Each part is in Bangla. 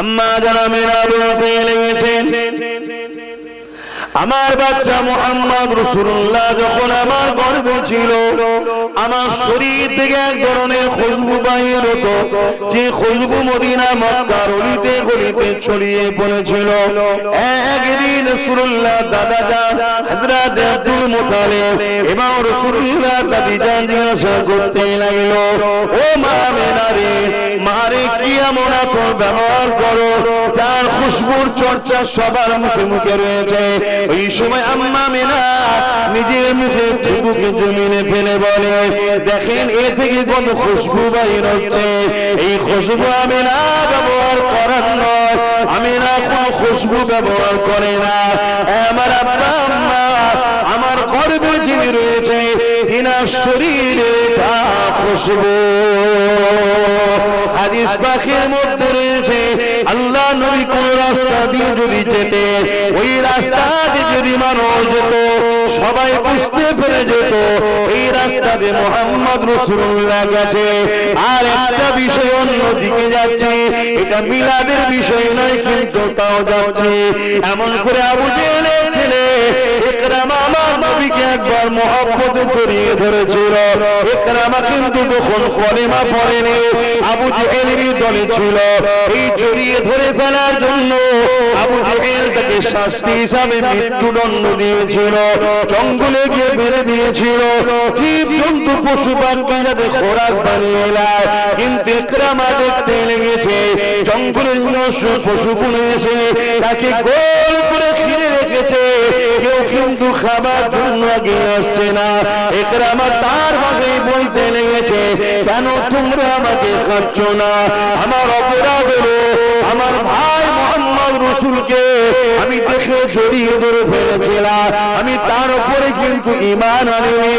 আম্মা জানামেরা বলতে লেগেছেন, আমার বাচ্চা মুহাম্মদ রাসূলুল্লাহ যখন আমার গর্ভে ছিল, আমার শরীর থেকে এক ধরনের খুশবু বাইর হতো, যে খুশবু মদিনা মক্কার অলিতে গলিতে ছড়িয়ে পড়েছিল। একদিন রাসূলুল্লাহ দাদা জান হযরত আব্দুল মুত্তালিব এবং রাসূলুল্লাহ দাদি জান জিজ্ঞাসা করতে লাগলো, ও মা আমিনা রে, মারে কি এমন আতর ব্যবহার করো যার খুশবুর চর্চা সবার মুখে মুখে রয়েছে? ওই সময় আম্মা আমিনা নিজের মুখে থুতুকে জমিনে ফেলে বলে, দেখেন এ থেকে কত খুশবু বাইর হচ্ছে। এই খুশবু আমিনা ব্যবহার করার নয়, আমিনা কোনো খুশবু ব্যবহার করে না। আমার আব্বা আম্মা আমার গর্ভে যিনি রয়েছে তিনার শরীরে তা খুশবু। হাদিস পাকের মধ্যে রয়েছে, আল্লাহ নবী কোন রাস্তা দিয়ে যদি যেতে, ওই রাস্তা দিয়ে যদি মানুষ যেত, সবাই বুঝতে পেরে যেত এই রাস্তা দিয়ে মুহাম্মদ রাসূলুল্লাহ গেছে। আর একটা বিষয় অন্যদিকে যাচ্ছে, এটা মিলাদের বিষয় নয়, কিন্তু তাও যাচ্ছে। এমন করে আবু জেহেলের ছেলে ইকরামা আমার নবীকে একবার মহব্বতে জড়িয়ে ধরেছিল। ইকরামা কিন্তু তখন কলেমা পড়েনি, আবু জেহেলের দলে ছিল। এই জড়িয়ে ধরে ফেলার জন্য আবু জেহেল তাকে শাস্তি হিসাবে মৃত্যুদণ্ড দিয়েছিল, জঙ্গলে গিয়ে মেরে দিয়েছিল, জীব জন্তু পশু পাখি যাতে খোরাক বানিয়ে নেয়। কিন্তু ইকরামা দেখতে লেগেছে জঙ্গলের পশুগুলো এসে তাকে গোল করে ঘিরে রেখেছে, কেউ কিন্তু খাবার জন্য আগে আসছে না। ইকরামা তার ভাষায় বলতে লেগেছে, কেন তোমরা আমাকে খাচ্ছ না? আমার অপরাধ হলো আমার ভাই মুহাম্মদ রাসূলকে আমি দেখে জড়িয়ে ধরে ফেলেছিলাম, আমি তার উপরে কিন্তু ঈমান আনিনি।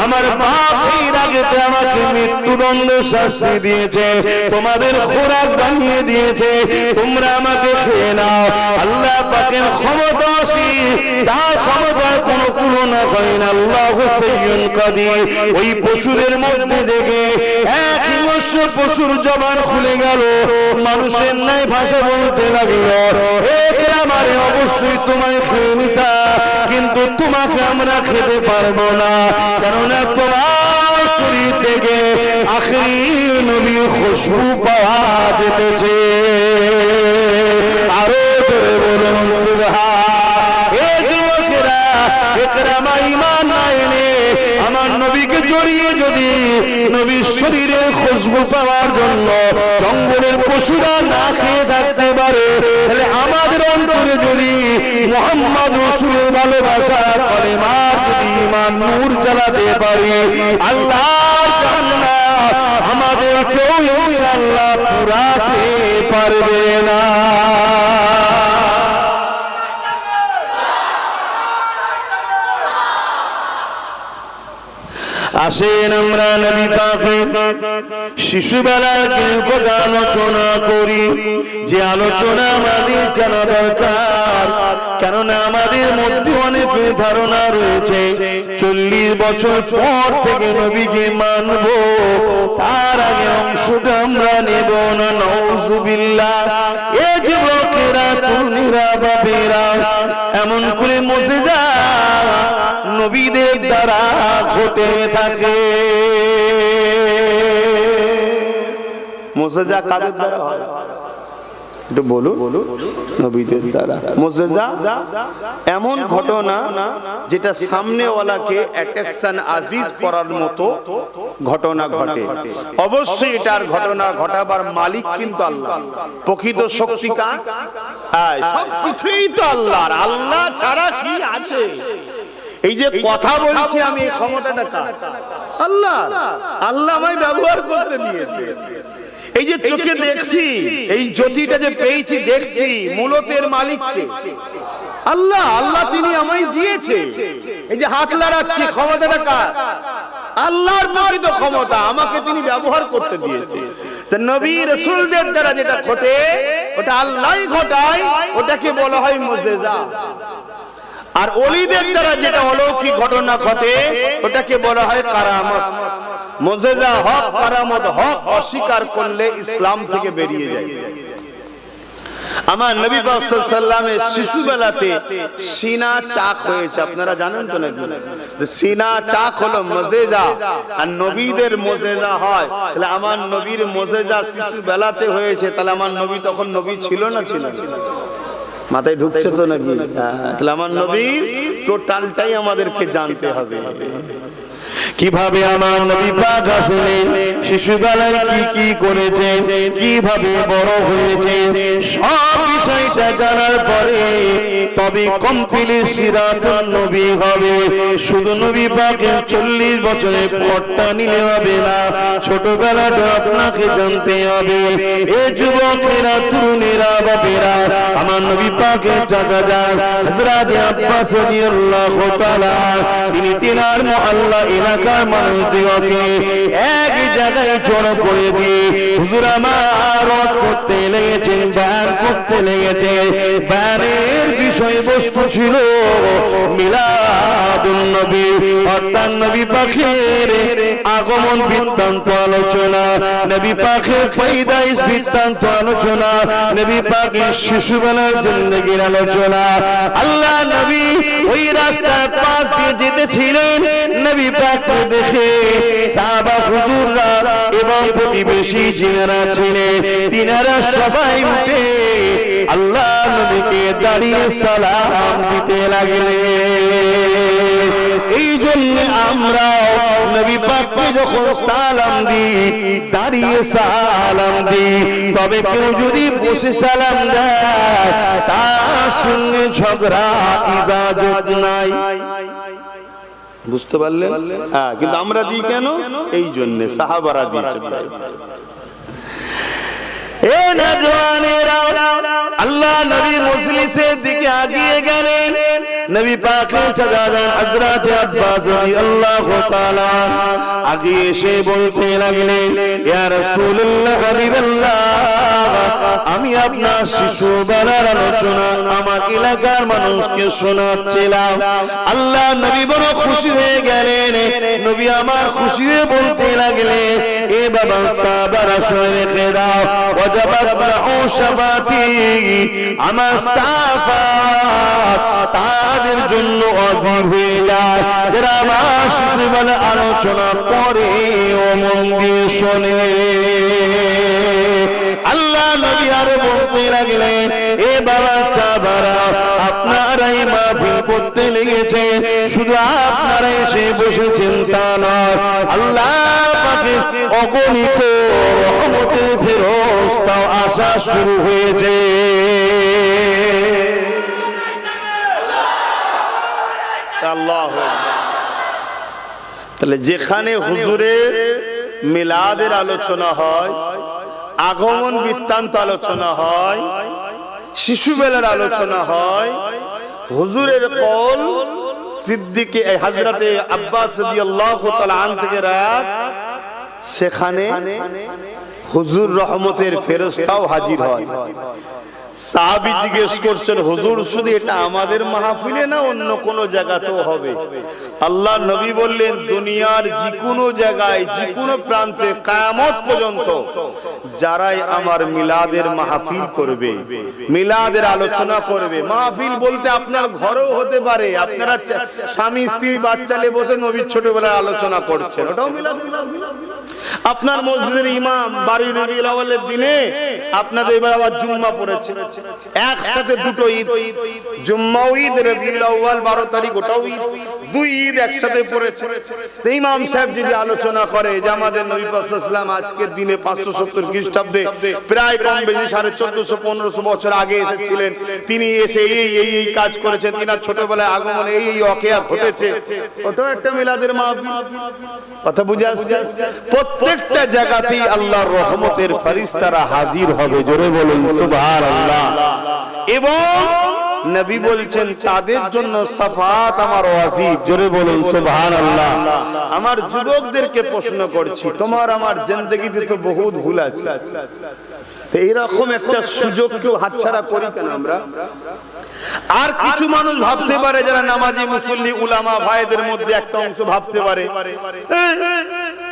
আমার বাপ এর আগে আমাকে মৃত্যুদণ্ড শাস্তি দিয়েছে, তোমাদের খোরাক বানিয়ে দিয়েছে, তোমরা আমাকে খেয়ে নাও। আল্লাহ পাকের ক্ষমতা আছে, যার ক্ষমতার কোনো তুলনা হয় না। আল্লাহু সাইয়্যুন কাদির। ওই পশুদের মধ্যে দেখে এক হিংস্র পশুর জবান খুলে গেল, মানুষের ন্যায় ভাষা বলতে লাগলো, ইকরামারে অবশ্যই তোমায় খেয়ে নিতা, কিন্তু তোমাকে আমরা খেতে পারবো না, কেননা তোমার শরীর থেকে আখিরি নবীর খুশবু পাওয়া যেতেছে। আরো জোরে বলুন সুবহান। এই যুবকেরা, ইকরামা ঈমান আনে আমার নবীকে জড়িয়ে যদি নবীর শরীরের খুশবু পাওয়ার জন্য জঙ্গলের পশুরা না খেয়ে থাকতে পারে, তাহলে আমাদের অন্তরে যদি মুহাম্মদ রাসূলের ভালোবাসা কলেমার যদি ঈমান নূর জ্বালাতে পারি, আল্লাহর জান্নাত আমাদের কেউ আল্লাহ পুরাতে পারবে না। আসেন আমরা নবী পাকের শিশুবেলার কিছু আলোচনা করি, যে আলোচনা আমাদের জানা দরকার। কেননা আমাদের মধ্যে অনেক ধারণা রয়েছে 40 বছর পর থেকে নবীকে মানব, তার আগে অংশটা আমরা নেব না। নাউযুবিল্লাহ। এই যুবকেরা, তরুণীরা, বাবেরা, এমন করে মুজিজা নবীদের দ্বারা ঘটে থাকে। মুজিজা কাদের দ্বারা হয়? একটু বলো। নবীদের দ্বারা। মুজিজা এমন ঘটনা যেটা সামনেওয়ালাকে অ্যাট্রাকশন আজিজ করার মতো ঘটনা ঘটে। অবশ্যই এটার ঘটনা ঘটাবার মালিক কিন্তু আল্লাহ। প্রকৃত শক্তি কার? সবকিছুই তো আল্লাহর। আল্লাহ ছাড়া কি আছে? এই যে কথা বলছি আমি, এই ক্ষমতাটা কার? আল্লাহ। আল্লাহ আমায় ব্যবহার করতে দিয়েছে। এই যে চোখে দেখছি, এই জ্যোতিটা যে পেয়েছি দেখছি, মূলত এর মালিক কে? আল্লাহ। আল্লাহ তিনি আমায় দিয়েছে। এই যে হাত লাড়াচ্ছি, ক্ষমতাটা কার? আল্লাহর প্রকৃত ক্ষমতা, আমাকে তিনি ব্যবহার করতে দিয়েছে। তো নবী রাসূলদের দ্বারা যেটা ঘটে ওটা আল্লাহই ঘটায়, ওটাকে বলা হয় মুজিজা। আর ওলিদের দ্বারা যেটা অলৌকিক ঘটনা ঘটে ওটাকে বলা হয় কারামত। মুজিজা হক, কারামত হক, অস্বীকার করলে ইসলাম থেকে বেরিয়ে যায়। আমার নবী পাক সাল্লাল্লাহু আলাইহি ওয়াসাল্লামের শিশুবেলাতে সিনা চাক হয়েছে, আপনারা জানেন তো নাকি? সিনা চাক হলো মুজিজা, আর নবীদের মুজিজা হয়। তাহলে আমার নবীর মুজিজা শিশুবেলাতে হয়েছে, তাহলে আমার নবী তখন নবী ছিল না ছিল? মাথায় ঢুকছে তো নাকি? তাহলে আমার নবীর টোটালটাই আমাদেরকে জানতে হবে। কিভাবে আমার নবী পাক আসলেন, শিশুবেলায় কি কি করেছে, কিভাবে বড় হয়েছে, সব বিষয়টা জানার পরে তবে কমপ্লিট সিরাতুন নবী হবে। শুধু নবী পাকের 40 বছরের পথটা নিলে হবে না, ছোটবেলাটা আপনাকে জানতে হবে। এ যুবকেরা, তরুণেরা, বাপেরা, আমার নবী পাকের চাচা যান হযরত আব্বাস রাদিয়াল্লাহু তাআলা, তিনি তিনার মুআল্লা এলাকার মানুষদিগকে এক জায়গায় জড়ো করে দিয়ে হুজুর আমার ওয়াজ করতে লেগেছেন, বয়ান করতে লেগেছেন। বয়ানের বিষয়বস্তু ছিল মিলাদুন নবী, অর্থাৎ নবী পাকের আগমন বৃত্তান্ত আলোচনা, নবী পাকের পয়দাইশ বৃত্তান্ত আলোচনা, নবী পাকের শিশুবেলার জিন্দেগির আলোচনা। আল্লাহ নবী ওই রাস্তার পাশ দিয়ে যেতেছিলেন, নবী পাককে দেখে সাহাবা হুজুররা এবং প্রতিবেশী যিনারা ছিলেন তিনারা সবাই উঠে আল্লাহ নবীকে দাঁড়িয়ে সালাম দিতে লাগলেন। এই জন্য আমরা নবী পাককে যখন সালাম দিই, দাঁড়িয়ে সালাম দিই। তবে কেউ যদি বসে সালাম দেয়, তার সঙ্গে ঝগড়া ইজাজত নাই। বুঝতে পারলেন? হ্যাঁ, কিন্তু আমরা দিই কেন? এই জন্য সাহাবারা দিয়েছেন। এ নওজওয়ানেরা, আল্লাহ নবী মজলিসের দিকে আগিয়ে গেলেন। নবী পাকের চাচা যান হযরত আব্বাস রাদিয়াল্লাহু তাআলা আগে এসে বলতে লাগলেন, ইয়া রাসূলুল্লাহ, হাবিবাল্লাহ, আমি আপনার শিশুবেলার আলোচনা আমার এলাকার মানুষকে শোনাচ্ছিলাম। আল্লাহ নবী বড় খুশি হয়ে গেলেন। নবী আমার খুশি হয়ে বলতে লাগলেন, এ বাবা সাহাবারা শুনে রেখে দাও, ওয়াজাবাত লাহু শাফাতি, আমার সাফাত তাদের জন্য ওয়াজিব হয়ে যায় যারা আমার শিশুবেলার আলোচনা পড়ে ও মন দিয়ে শোনে। আল্লাহ নবী আর বলতে লাগলেন, এ বাবা সাহাবারা, আপনারাই মাহফিল করতে লেগেছে, শুধু আপনারা এসে বসেছেন তা নয়, আল্লাহ পাকের অগণিত রহমতের ফেরেশতাও আসা শুরু হয়েছে। আল্লাহু আকবার। তাহলে যেখানে হুজুরের মিলাদের আলোচনা হয়, আগমন বৃত্তান্ত আলোচনা হয়, শিশুবেলার আলোচনা হয়, হুজুরের কওল সিদ্দিকে হযরতে আব্বাস রাদিয়াল্লাহু তাআলা আন থেকে রায়াত, সেখানে হুজুর রহমতের ফেরেশতাও হাজির হয়। সাহাবী জিজ্ঞেস করছেন, হুজুর শুধু এটা আমাদের মাহফিলে না অন্য কোন জায়গাতেও হবে? আল্লাহ নবী বললেন, দুনিয়ার যে কোনো জায়গায়, যে কোনো প্রান্তে কিয়ামত পর্যন্ত যারাই আমার মিলাদের মাহফিল করবে, মিলাদের আলোচনা করবে, মাহফিল বলতে আপনার ঘরেও হতে পারে, আপনারা স্বামী স্ত্রী বাচ্চা নিয়ে বসে নবীর ছোটবেলায় আলোচনা করছেন, ওটাও মিলাদের মাহফিল। আপনার মসজিদের ইমাম বাড়ির রবিউল আউয়ালের দিনে আপনাদের এবার আবার জুম্মা পড়েছে, একসাথে দুটো ঈদ, জুম্মাও ঈদ, রবিউল আউয়াল 12 তারিখ ওটাও ঈদ, দুই ঈদ একসাথে পড়েছে। ইমাম সাহেব যদি আলোচনা করে যে আমাদের নবী পাক সাল্লাল্লাহু আলাইহি ওয়াসাল্লাম আজকের দিনে 570 খ্রিস্টাব্দে প্রায় কম বেশি 1450-1500 বছর আগে এসেছিলেন, তিনি এসে এই কাজ করেছেন, তিনার ছোটবেলায় আগমনে এই ওয়াকিয়া ঘটেছে, ওটাও একটা মিলাদের মাহফিল। কথা বুঝে আসছে? প্রত্যেকটা জায়গাতেই আল্লাহর রহমতের ফেরেশতারা হাজির হবে, জোরে বলুন সুবহানাল্লাহ। এবং নবী বলছেন তাদের জন্য শাফাত আমার ওয়াজিব, জোরে বলুন সুবহানাল্লাহ। আমার যুবকদেরকে প্রশ্ন করছি, তোমার আমার জিন্দেগিতে তো বহুত ভুল আছে, তো এরকম একটা সুযোগ কেউ হাতছাড়া করি কেন আমরা? আর কিছু মানুষ ভাবতে পারে, যারা নামাজি মুসল্লি উলামা ভাইদের মধ্যে একটা অংশ ভাবতে পারে,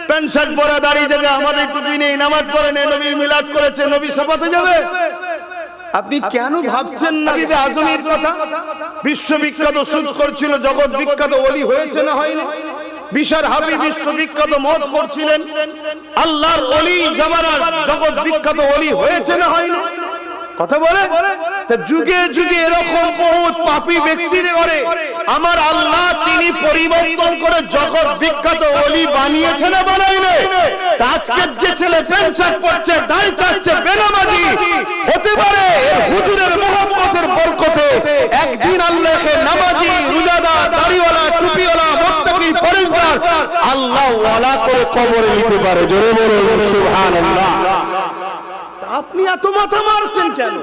প্যান্ট শার্ট পরা, দাড়ি জায়গা, আমাদের টুপি নেই, নামাজ পড়ে নেই, নবীর মিলাদ করেছে, নবী শাফাতে যাবে। আপনি কেন ভাবছেন না বিবে আজমির কথা? বিশ্ববিখ্যাত সুদ করছিল, জগৎ বিখ্যাত ওলি হয়েছে না হয়নি? বিশার হাবি বিশ্ববিখ্যাত মত করছিলেন, আল্লাহর ওলি জামানার জগৎ বিখ্যাত ওলি হয়েছে না হয়নি? কথা বলে যুগে যুগে এরকম বহুত পাপী ব্যক্তির করে আমার আল্লাহ তিনি পরিবর্তন করে জগৎ বিখ্যাত ওলি বানিয়েছে না বানাইলে? আজকের যে ছেলে প্যান্ট শার্ট পরছে, দাড়ি চাচ্ছে, বেনামাজি হতে পারে হুজুরের মুহাব্বতের বরকতে একদিন আল্লাহকে নামাজি, রোজাদার, দাড়িওয়ালা, টুপিওয়ালা, মুত্তাকি, পরেজগার আল্লাহ ওয়ালা করে কবরে নিতে পারে। জোরে বলুন সুবহানাল্লাহ। আপনি এত মাথা মারছেন কেন?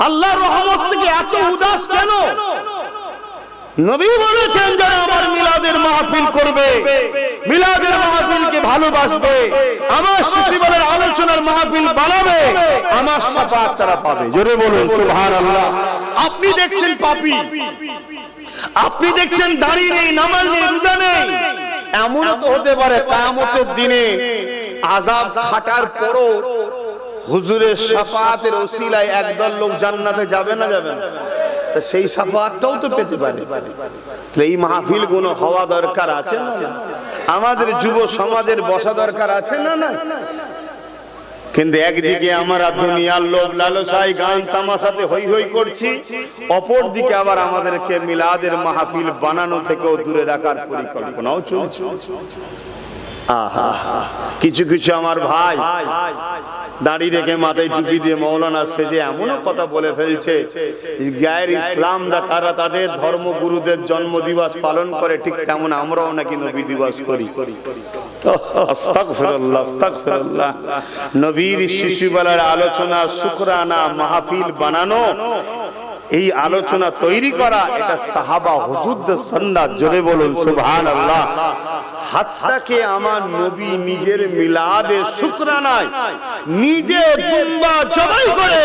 আল্লাহর রহমত থেকে এত উদাস কেন? নবী বলেছেন যারা আমার মিলাদের মাহফিল করবে, মিলাদের মাহফিলকে ভালোবাসবে, আমার শিশুবেলার আলোচনার মাহফিল বানাবে, আমার শাফাআত তারা পাবে। জোরে বলুন সুবহানাল্লাহ। আপনি দেখছেন পাপী, আপনি দেখছেন দাড়ি নেই, নামাজ নেই, রোজা নেই। এমনও তো হতে পারে কিয়ামতের দিনে আযাব খাটার পরও হুজুরের শাফাআতের ওসিলায় একদল লোক জান্নাতে যাবে না যাবে না? সেই শাফাআতটাও তো পেতে পারে। এই মাহফিল গুলো হওয়া দরকার আছে না? আমাদের যুব সমাজের বসা দরকার আছে না? না। কিন্তু একদিকে আমরা দুনিয়ার লোভ লালসায় গান তামাশাতে হই হই করছি, অপর দিকে আবার আমাদেরকে মিলাদের মাহফিল বানানো থেকেও দূরে রাখার পরিকল্পনাও চলছে। কিছু কিছু আমার ভাই দাড়ি রেখে মাথায় টুপি দিয়ে মৌলানা সেজে এমনও কথা বলে ফেলছে, গায়ের ইসলামরা তারা তাদের ধর্মগুরুদের জন্ম দিবস পালন করে, ঠিক তেমন আমরাও নাকি নবী দিবস করি। আস্তাগফিরুল্লাহ, আস্তাগফিরুল্লাহ। নবীর শিশুবেলার আলোচনা, শুকরানা মাহফিল বানানো, এই আলোচনা তৈরি করা, এটা সাহাবা হুজুরদের সুন্নাত। জোরে বলুন সুবহানাল্লাহ। হাত্তাকে আমার নবী নিজের মিলাদে শুকরানায় নিজে দুম্বা জবাই করে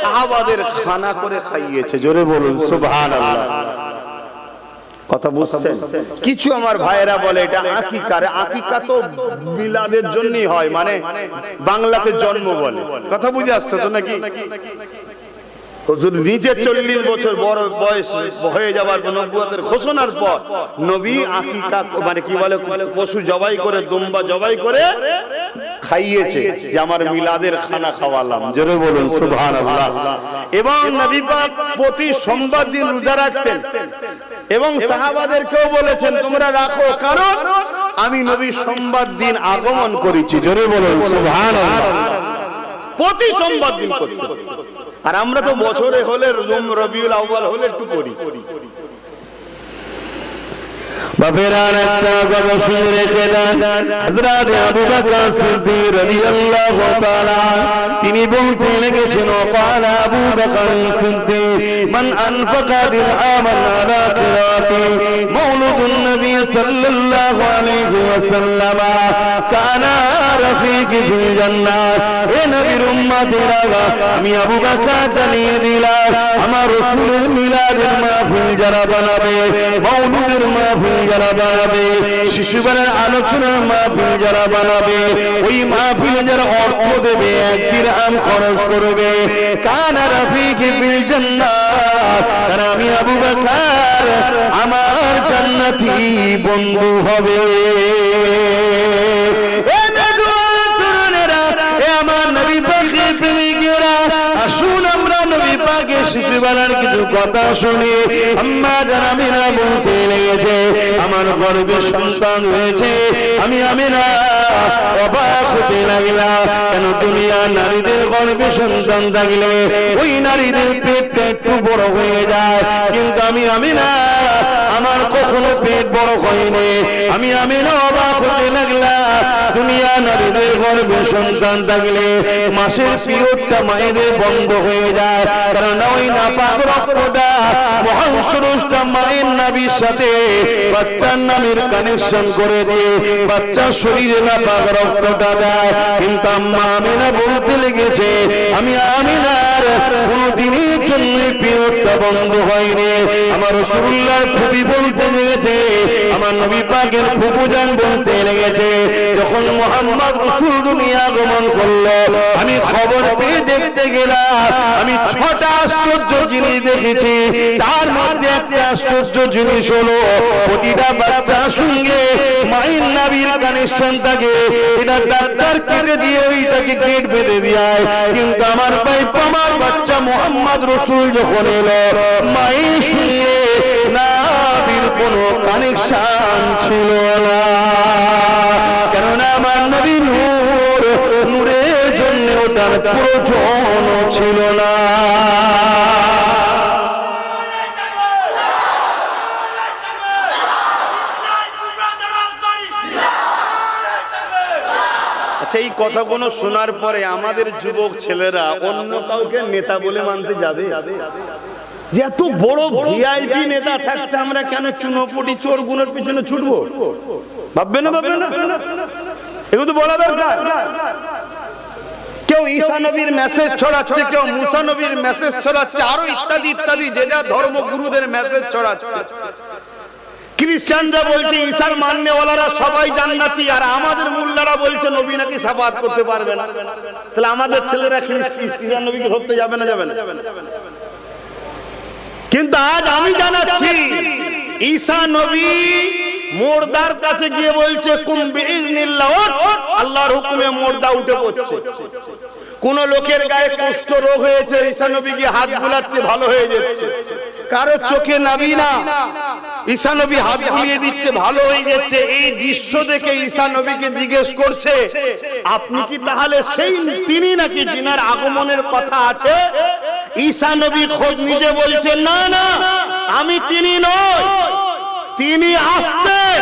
সাহাবাদের খানা করে খাইয়েছে। জোরে বলুন সুবহানাল্লাহ। কথা বুঝছেন? কিছু আমার ভাইয়েরা বলে এটা আকিকা। আকিকা তো মিলাদের জন্যই হয়, মানে বাংলাতে জন্ম বলে। কথা বুঝে আসছে তো নাকি? হুজুর নিজে 40 বছর বড় বয়স হয়ে যাবার নবুয়তের ঘোষণার পর নবী আকিকা মানে কি বলে পশু জবাই করে, দুম্বা জবাই করে খাইয়েছে যে আমার মিলাদের খানা খাওয়ালাম। জোরে বলুন সুবহানাল্লাহ। এবং নবী পাক প্রতি সোমবার দিন রোজা রাখতেন এবং সাহাবাদেরকেও বলেছেন তোমরা রাখো, কারণ আমি নবী সোমবার দিন আগমন করেছি। জোরে বলুন সুবহানাল্লাহ। প্রতি সোমবার দিন করতেন। আর আমরা তো বছরে হলে রবিউল আউয়াল হলে একটু করি। বাপেরান একটা গল্প শুনে রেখে দেন। হযরত আবু বকর সিদ্দিক রাদিয়াল্লাহু তাআলা তিনি বলতে লেগেছেন, ক্বালা আবু বকর সিদ্দিক মান আনফাকা দিরহামান আলা কিরাতি মাওলুদুন নবী সাল্লাল্লাহু আলাইহি ওয়াসাল্লাম কানা রাফিকি ফিল জান্নাত। এ নবীর উম্মতেরা, আমি আবু বকর জানিয়ে দিলাম আমার রাসূলের মিলাদের মাহফিল যারা বানাবে, মাওলুদের মাহফিল যারা বানাবে, শিশুবেলার আলোচনার মাহফিল যারা বানাবে, ওই মাহফিলে যারা অর্থ দেবে, 1 দিরহাম খরচ করবে, কানা রাফিকি ফিল জান্নাত, আর আমি আবু বকর আমার জান্নাতি বন্ধু হবে। আমার নবী পাকের প্রেমিকেরা, আসুন আমরা নবী পাকের শিশুবেলার কিছু কথা শুনি। আম্মা জান আমিনা বলতে লেগেছে, আমার গর্ভে সন্তান হয়েছে, আমি আমিনা অবাক হতে লাগলাম। কেন দুনিয়া নারীদের গর্ভে সন্তান থাকলে ওই নারীদের পেটটা একটু বড় হয়ে যায়, কিন্তু আমি আমিনা আমার কখনো পেট বড় হয়নি। আমি আমিনা অবাক হতে লাগলাম, দুনিয়া নারীদের গর্ভে সন্তান থাকলে মাসের পিরিয়ডটা মায়েদের বন্ধ হয়ে যায়, কারণ ওই নাপাক রক্তটা মহাপুরুষটা মায়ের নাভির সাথে বাচ্চার নামের কানেকশন করে দিয়ে বাচ্চার শরীরে নাপাক রক্তটা দেয়। কিন্তু আম্মা আমিনা বলতে লেগেছে, আমি আমিনার কোনদিনই এই জন্যই পিরিয়ডটা বন্ধ হয়নি। আমার রাসূলুল্লাহ ফুপি বলতে লেগেছে, আমার নবী পাকের ফুপুজান বলতে লেগেছে, যখন মুহাম্মদ রাসূল দুনিয়া আগমন করলো, আমি খবর পেয়ে দেখতে গেলাম, আমি 6টা আশ্চর্য জিনিস দেখেছি। তার মধ্যে একটা আশ্চর্য জিনিস হলো, প্রতিটা বাচ্চার সঙ্গে মায়ের নাভির কানেকশন থাকে। এটা ডাক্তার কেটে দিয়ে ওইটাকে গেট বেঁধে দেয়, কিন্তু আমার আমার বাচ্চা মুহাম্মদ রাসূল যখন এলো, মায়ের সঙ্গে নাভির কোনো কানেকশন ছিল না। কেননা আমার নবী নূর, নূরের জন্য ওটার প্রয়োজন ছিল না। আচ্ছা, এই কথাগুলো শোনার পরে আমাদের যুবক ছেলেরা অন্য কাউকে নেতা বলে মানতে যাবে? যে এত বড় ভিআইপি নেতা থাকতে আমরা কেন চুনোপুটি চোর গুলোর পিছনে ছুটবো? ভাববে না? ভাববে না? এগুলো তো বলা দরকার। কেউ ঈসা নবীর মেসেজ ছড়াচ্ছে, কেউ মুসা নবীর মেসেজ ছড়াচ্ছে, আরো ইত্যাদি ইত্যাদি, যে যা ধর্মগুরুদের মেসেজ ছড়াচ্ছে। খ্রিস্টানরা বলছে ঈসার মাননেওয়ালারা সবাই জান্নাতি, আর আমাদের মোল্লারা বলছে নবী নাকি শাফাআত করতে পারবে না। তাহলে আমাদের ছেলেরা খ্রিস্টান নবীকে ধরতে যাবে না? যাবে না? কিন্তু আজ আমি জানাচ্ছি, ঈসা নবী মুর্দার কাছে গিয়ে বলছে কুম বিইজনিল্লাহ, আল্লাহর হুকুমে মুর্দা উঠে পড়ছে। কোন লোকের গায়ে কুষ্ঠ রোগ হয়েছে, ঈসা নবী গিয়ে হাত বুলাচ্ছে, ভালো হয়ে যাচ্ছে। কারো চোখে নাবি না, ঈসা নবী হাত বুলিয়ে দিচ্ছে, ভালো হয়ে যাচ্ছে। এই দৃশ্য দেখে ঈসা নবীকে জিজ্ঞেস করছে, আপনি কি তাহলে সেই তিনি নাকি যিনার আগমনের কথা আছে? ঈসা নবী খোদ নিজে বলছে, না না, আমি তিনি নই। তিনি আসতেন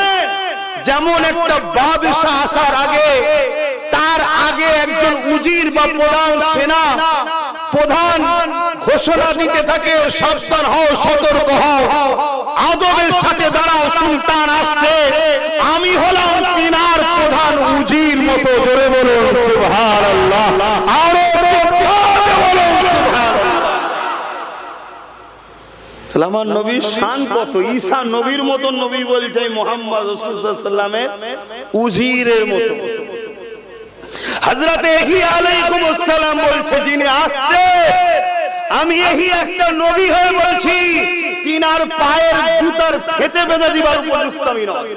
যেমন একটা বাদশাহ আসার আগে, তার আগে একজন উজির বা প্রধান সেনা প্রধান ঘোষণা দিতে থাকে, সাবধান হও, সতর্ক হও, আদবের সাথে দাঁড়াও, সুলতান আসছে। আমি হলাম তিনার প্রধান উজির মতো। জোরে বলুন সুবহানাল্লাহ, আরো জোরে বলুন সুবহানাল্লাহ। তাহলে আমার নবীর শান কত! ঈসা নবীর মতো নবী বলছে মুহাম্মদ রাসূল সাল্লাল্লাহু আলাইহি ওয়াসাল্লামের উজিরের মতো। হযরত ইহিয়া আলাইহিস সালাম বলছে, যিনি আসছে, আমি এই একটা নবী হয়ে বলছি, তিনার পায়ের জুতার ফেটে বেঁধে দিবার উপযুক্ত আমি নই।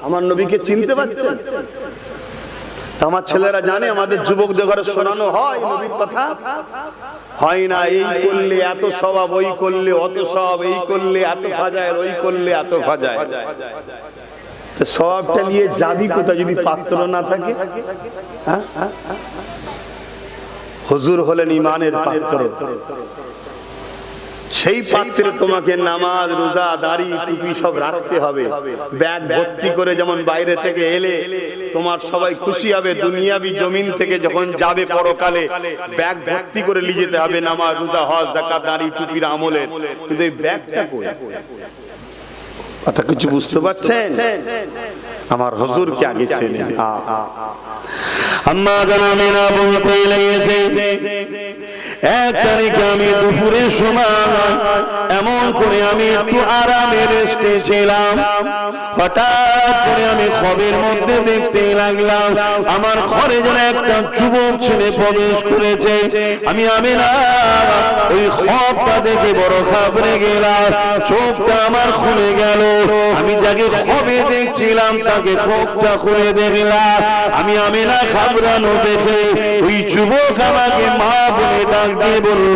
আমার নবীকে চিনতে পারছেন? আমার ছেলেরা জানে, আমাদের যুবকদের ঘরে শোনানো হয় নবীর কথা, হয় না? এই করলে এত স্বভাব, ওই করলে অত স্বভাব, এই করলে এত ফাজাইল, ওই করলে এত ফাজাইল। স্বভাবটা নিয়ে যাবি কোথায় যদি পাত্র না থাকে? হুজুর হলেন ইমানের পাত্র, সেই পাত্রে তোমাকে নামাজ, রোজা, দাড়ি, টুপি সব রাখতে হবে। ব্যাগ ভর্তি করে যেমন বাইরে থেকে এলে তোমার সবাই খুশি হবে, দুনিয়াবি জমিন থেকে যখন যাবে পরকালে ব্যাগ ভর্তি করে নিয়ে যেতে হবে নামাজ, রোজা, হজ, যাকাত, দাড়ি, টুপির আমলে। কিন্তু এই ব্যাগটা কই? কথা কিছু বুঝতে পারছেন? আমার হুজুরকে আগে চেনে। আম্মা জানামিনা বলতে লেগেছে, এক তারিখে আমি দুপুরের সময় এমন করে আমি একটু আরামে রেস্টে ছিলাম, হঠাৎ করে আমি খবের মধ্যে দেখতে লাগলাম আমার ঘরে যেন একটা যুবক ছেলে প্রবেশ করেছে। আমি না ওই খবটা দেখে বড় ঘাবড়ে গেলাম, চোখটা আমার খুলে গেল। আমি যাকে খবে দেখছিলাম তাকে খবটা খুলে দেখলাম। আমি না ঘাবড়ানো দেখে ওই যুবক আমাকে মা বলে ডাক দিয়ে বলল,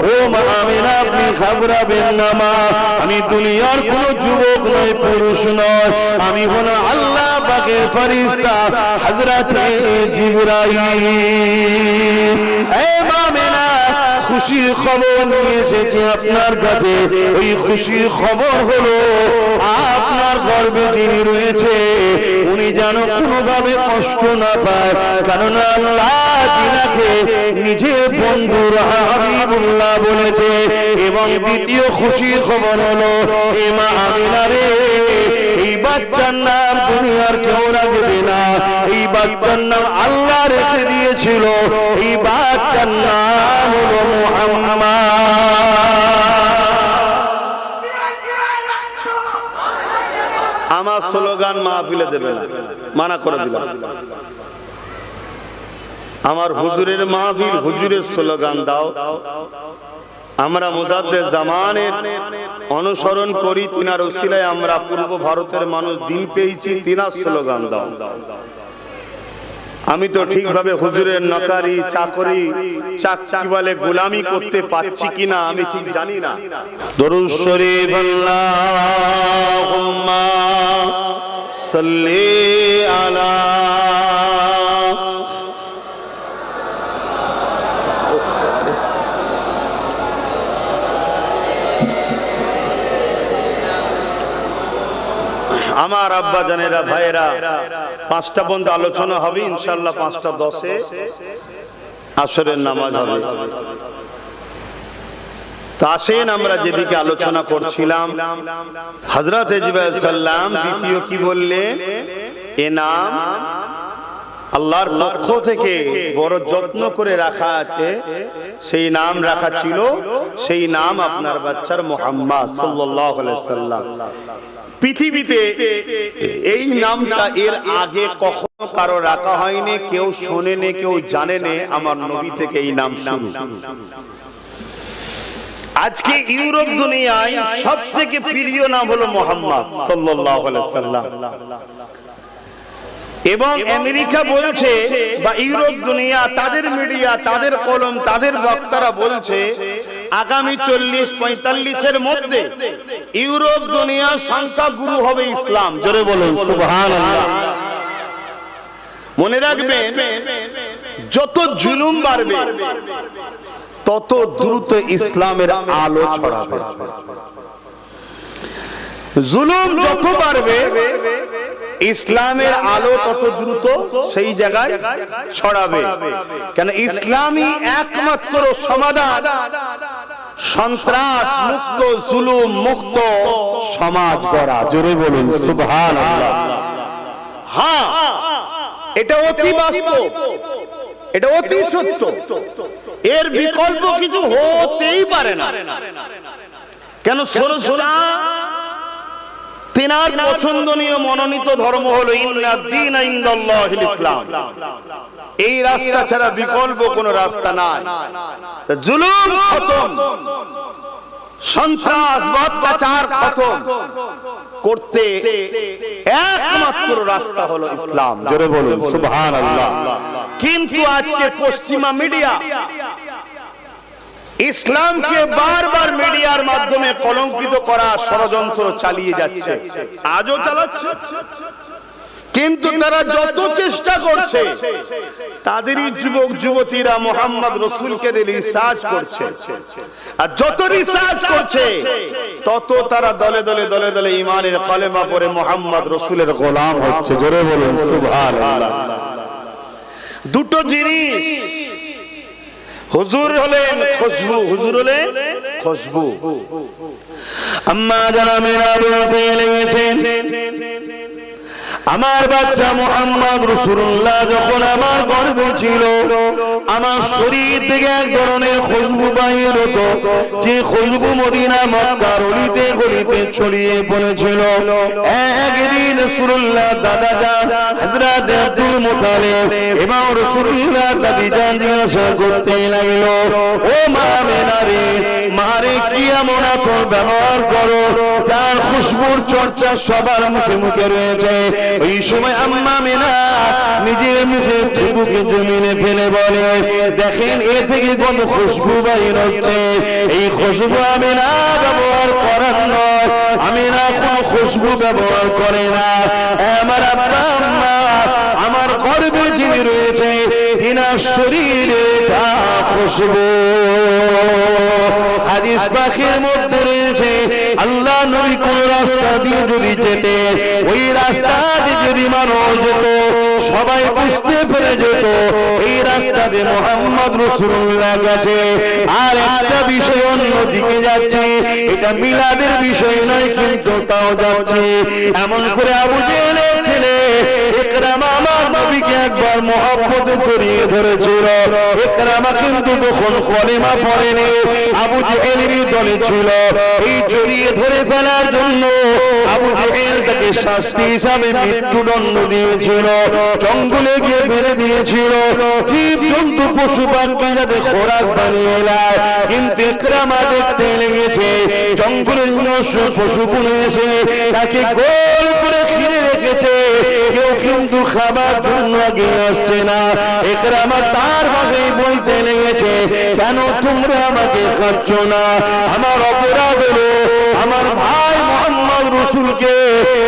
ও মা আমিনা, আপনি ঘাবড়াবেন না মা, আমি দুনিয়ার কোন যুবক নয়, পুরুষ নয়, আমি হলো আল্লাহ পাকের ফেরেশতা হযরত জিবরাইল। এ মা আমিনা, খুশির খবর নিয়ে এসেছি আপনার কাছে। ওই খুশির খবর হলো আপনার গর্ভে যিনি রয়েছে উনি যেন কোনোভাবে কষ্ট না পায়, কারণ আল্লাহ যিনাকে নিজের বন্ধুর হাবিবুল্লাহ বলেছে। এবং দ্বিতীয় খুশির খবর হলো, এ মা আমিনা রে, এই বাচ্চার নাম দুনিয়ার কেউ রাখবে না, এই বাচ্চার নাম আল্লাহ রেখে দিয়েছিল। এই বাচ্চার নাম হলো মুহাম্মদ। স্লোগান মাহফিলে দেবে না, মানা করে দিলাম। আমার হুজুরের মাহফিল, হুজুরের স্লোগান দাও। আমরা মুজাদ্দেদ জামানের অনুসরণ করি, তিনার উসিলায় আমরা পূর্ব ভারতের মানুষ দিন পেয়েছি, তিনার স্লোগান দাও। আমি তো ঠিকভাবে হুজুরের নকারি চাকরি কি বলে গোলামি করতে পারছি কিনা আমি ঠিক জানি না। দরুদ শরীফ আল্লাহুম্মা সাল্লি আলা আমার আব্বা জানেরা ভাইয়েরা, 5টা পর্যন্ত আলোচনা হবে ইনশাআল্লাহ। 5:10 আসরের নামাজ হবে। তো আসেন আমরা যেদিকে আলোচনা করছিলাম, হযরত জিবরাইল সাল্লাম দ্বিতীয় কি বললেন, এ নাম আল্লাহর পক্ষ থেকে বড় যত্ন করে রাখা আছে, সেই নাম রাখা ছিল, সেই নাম আপনার বাচ্চার মুহাম্মদ সাল্লাল্লাহু আলাইহি সাল্লাম। পৃথিবীতে এই নামটা এর আগে কখনো কারো রাখা হয়নি, কেউ শোনেনি, কেউ জানেনি, আমার নবী থেকে এই নাম শুরু। আজকে ইউরোপ দুনিয়ায় সবথেকে প্রিয় নাম হলো মুহাম্মদ সাল্লাল্লাহু আলাইহি সাল্লাম। এবং আমেরিকা বলছে বা ইউরোপ দুনিয়া, তাদের মিডিয়া, তাদের কলম, তাদের বক্তারা বলছে আগামী 40-45 মধ্যে ইউরোপ দুনিয়ার সংখ্যা গুরু হবে ইসলাম। জোরে বলুন সুবহানাল্লাহ। মনে রাখবেন, যত জুলুম বাড়বে তত দ্রুত ইসলামের আলো ছড়াবে। জুলুম যত বাড়বে ইসলামের আলো তত দ্রুত সেই জায়গায় ছড়াবে। কেন ইসলামই একমাত্র সমাধান সন্ত্রাস মুক্ত, জুলুম মুক্ত সমাজ গড়া। জোরে বলুন সুবহানাল্লাহ। হ্যাঁ, এটা অতি বাস্তব, এটা অতি সত্য, এর বিকল্প কিছু হতেই পারে না। কেন সরসরা তিনার পছন্দনীয় মনোনীত ধর্ম হলো ইন্নাদ দীনা ইনদাল্লাহিল ইসলাম। এই রাস্তা ছাড়া বিকল্প কোনো রাস্তা নাই। জুলুম খতম, সন্ত্রাস অত্যাচার খতম করতে একমাত্র রাস্তা হলো ইসলাম। জোরে বলুন সুবহানাল্লাহ। কিন্তু আজকে পশ্চিমা মিডিয়া ইসলামকে বারবার মিডিয়ার মাধ্যমে কলঙ্কিত করা ষড়যন্ত্র চালিয়ে যাচ্ছে, আজও চালাচ্ছে। কিন্তু তারা যত চেষ্টা করছে, তাদেরই যুবক যুবতীরা মুহাম্মদ রাসূলকে রিসার্চ করছে, আর যত রিসার্চ করছে তত তারা দলে দলে দলে দলে ঈমানের কালেমা পড়ে মুহাম্মদ রাসূলের গোলাম হচ্ছে। জোরে বলুন সুবহানাল্লাহ। দুটো জিনিস, হুজুর হলেন খুশবু, হুজুর হলেন খুশবু। আম্মা জানামেরা বলতে লেগেছেন, আমার বাচ্চা মুহাম্মদ রাসূলুল্লাহ যখন আমার গর্ভে ছিল, আমার শরীর থেকে এক ধরনের খুশবু বাইর হতো, যে খুশবু মদিনা মক্কার অলিতে গলিতে ছড়িয়ে পড়েছিল। একদিন রাসূলুল্লাহ দাদা জান হযরত আব্দুল মুত্তালিব এবং রাসূলুল্লাহ দাদি জান জিজ্ঞাসা করতে লাগলো, ও মা আমিনা রে, মারে কি এমন আতর ব্যবহার করো যার খুশবুর চর্চা সবার মুখে মুখে রয়েছে? ওই সময় আম্মা আমিনা নিজের মুখে থুতুকে জমিনে ফেলে বলে, দেখেন এ থেকে কত খুশবু বাইর হচ্ছে। এই খুশবু আমিনা ব্যবহার করার নয়, আমিনা কোন খুশবু ব্যবহার করে না। আমার আব্বা আম্মা আমার গর্ভে যিনি রয়েছে, তিনার শরীরে তা খুশবু। হাদিস পাখির মধ্যে রয়েছে, আল্লাহ নবী কোন রাস্তা দিয়ে যদি যেতে, ওই রাস্তা দিয়ে যদি মানুষ যেত, সবাই বুঝতে পেরে যেত এই রাস্তা দিয়ে মুহাম্মদ রাসূলুল্লাহ গেছে। আর একটা বিষয় অন্যদিকে যাচ্ছে, এটা মিলাদের বিষয় নয়, কিন্তু তাও যাচ্ছে। এমন করে আবু জেহেলের ছেলে ইকরামা আমার নবীকে একবার মহব্বতে জড়িয়ে ধরেছিল। ইকরামা কিন্তু তখন কলেমা পড়েনি। আবু জেহেলের দলে ছিল। এই জড়িয়ে ধরে ফেলার জন্য আবু জেহেল তাকে শাস্তি হিসাবে মৃত্যুদণ্ড দিয়েছিল, জঙ্গলে গিয়ে মেরে দিয়েছিল, জীব জন্তু পশু পাখি যাতে খোরাক বানিয়ে নেয়। কিন্তু ইকরামা দেখতে লেগেছে জঙ্গলের পশুগুলো এসে তাকে গোল করে ঘিরে রেখেছে, কেউ কিন্তু খাবার জন্য এগিয়ে আসছে না। ইকরামা তার ভাষায় বলতে লেগেছে, কেন তোমরা আমাকে খাচ্ছ না? আমার অপরাধ হলো আমার ভাই মুহাম্মদ রাসূলকে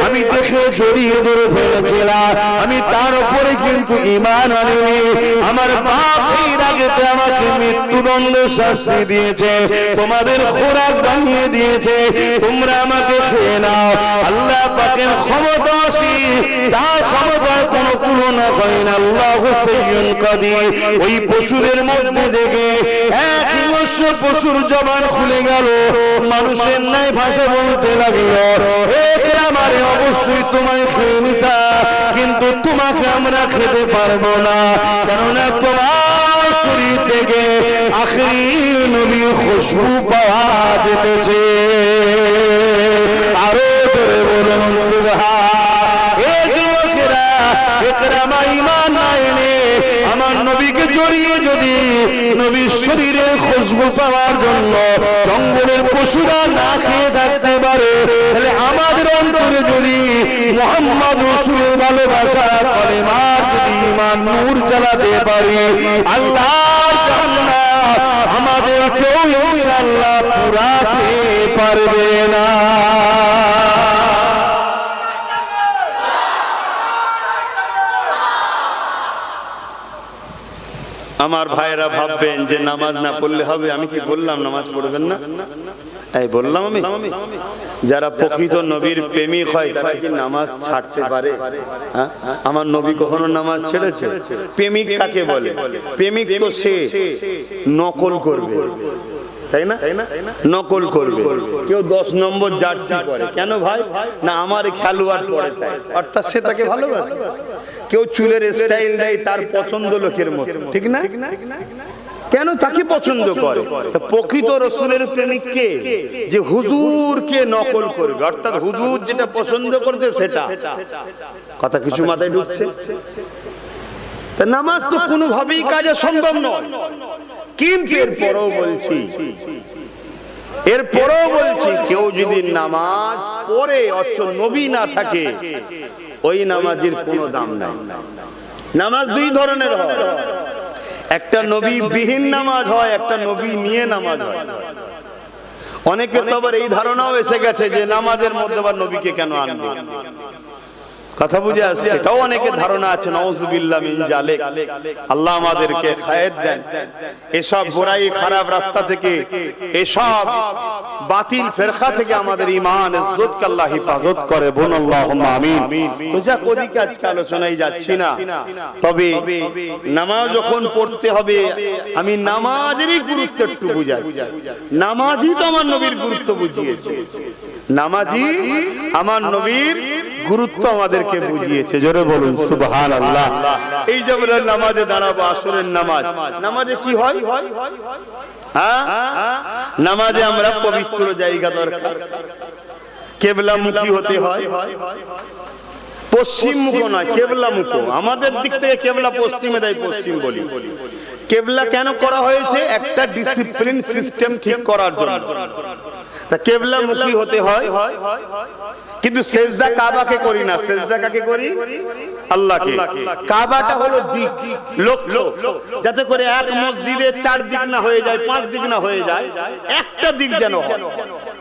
আমি দেখে জড়িয়ে ধরে ফেলেছিলাম, আমি তার উপরে কিন্তু ঈমান আনিনি। আমার বাপ এর আগে আমাকে মৃত্যুদণ্ড শাস্তি দিয়েছে, তোমাদের খোরাক বানিয়ে দিয়েছে, তোমরা আমাকে খেয়ে নাও। আল্লাহ পাকের ক্ষমতা আছে, যার ক্ষমতার কোনো তুলনা হয় না। আল্লাহু সাইয়্যুন কাদির। ওই পশুদের মধ্যে থেকে এক হিংস্র পশুর জবান খুলে গেল, মানুষের ন্যায় ভাষা বলতে লাগলো, ইকরামারে অবশ্যই তোমায় খেয়ে নিতা, কিন্তু তোমাকে আমরা খেতে পারবো না, কেননা তোমার শরীর থেকে আখিরি নবীর খুশবু পাওয়া যেতেছে। আরো জোরে বলুন সুবহান। এই যুবকেরা, ইকরামা ঈমান আনে আমার নবীকে জড়িয়ে যদি নবীর শরীরের খুশবু পাওয়ার জন্য জঙ্গলের পশুরা না খেয়ে থাকতে পারে, তাহলে আমাদের অন্তরে যদি মুহাম্মদ রাসূলের ভালোবাসা কলেমার যদি ঈমান নূর জ্বালাতে পারি, আল্লাহর জান্নাত আমাদের কেউ আল্লাহ পুরাতে পারবে না। আমার ভাইরা ভাববেন যে নামাজ না পড়লে হবে। আমি কি বললাম নামাজ পড়বেন না? এই বললাম আমি? যারা প্রকৃত নবীর প্রেমিক হয় তারা কি নামাজ ছাড়তে পারে? হ্যাঁ, আমার নবী কখনো নামাজ ছেড়েছে? প্রেমিক কাকে বলে? প্রেমিক তো সে নকল করবে, তাই না? নকল করবে। কেউ 10 নম্বর জার্সি পরে, কেন ভাই? না আমার খেলোয়াড় পরে তাই, অর্থাৎ সে তাকে ভালোবাসে। কেউ চুলের স্টাইল দেয় তার পছন্দ লোকের মতো, ঠিক না? কেন তাকে পছন্দ করে? প্রকৃত রাসূলের প্রেমিক কে? যে হুজুরকে নকল করবে, অর্থাৎ হুজুর যেটা পছন্দ করতে সেটা। কথা কিছু মাথায় ঢুকছে? তা নামাজ তো কোনোভাবেই কাজে সম্ভব নয়, কিন্তু এরপরেও বলছি কেউ যদি নামাজ পড়ে অথচ নবী না থাকে, ওই নামাজের কোনো দাম নাই। নামাজ দুই ধরনের হয়, একটা নবী বিহীন নামাজ হয়, একটা নবী নিয়ে নামাজ হয়। অনেকে তো আবার এই ধারণাও এসে গেছে যে নামাজের মধ্যে আবার নবীকে কেন আনবে। কথা বুঝে আসছে? এটাও অনেকের ধারণা আছে। নাউযুবিল্লাহ মিন জালিক। আল্লাহ আমাদেরকে খায়ের দেন এসব বুরাই খারাপ রাস্তা থেকে, এসব বাতিল ফিরকা থেকে আমাদের ঈমান ইজ্জতকে আল্লাহ হেফাজত করে। বলুন আল্লাহুম্মা আমিন। তো যাক, ওদিকে আজকে আলোচনায় যাচ্ছি না, তবে নামাজ যখন পড়তে হবে আমি নামাজেরই গুরুত্ব একটু বুঝাই। নামাজই তো আমার নবীর গুরুত্ব বুঝিয়েছে, নামাজই আমার নবীর গুরুত্ব আমাদেরকে বুঝিয়েছে। জোরে বলুন সুবহানাল্লাহ। এই যে আমরা নামাজে দাঁড়াবো, আসরের নামাজ, নামাজে কি হয়? হ্যাঁ, নামাজে আমরা পবিত্র জায়গা দরকার, কিবলামুখী হতে হয়। পশ্চিম মুখ নয়, কেবলা মুখ। আমাদের দিক থেকে কেবলা পশ্চিমে দেয়, পশ্চিম বলি। কেবলা কেন করা হয়েছে? একটা ডিসিপ্লিন সিস্টেম ঠিক করার জন্য। তা কেবলা মুখী হতে হয়, কিন্তু সেজদা কাবাকে করি না। সেজদা কাকে করি? আল্লাহকে। কাবাটা হলো দিক, লক্ষ্য, যাতে করে এক মসজিদে 4 দিক না হয়ে যায়, 5 দিক না হয়ে যায়, একটা দিক যেন হয়।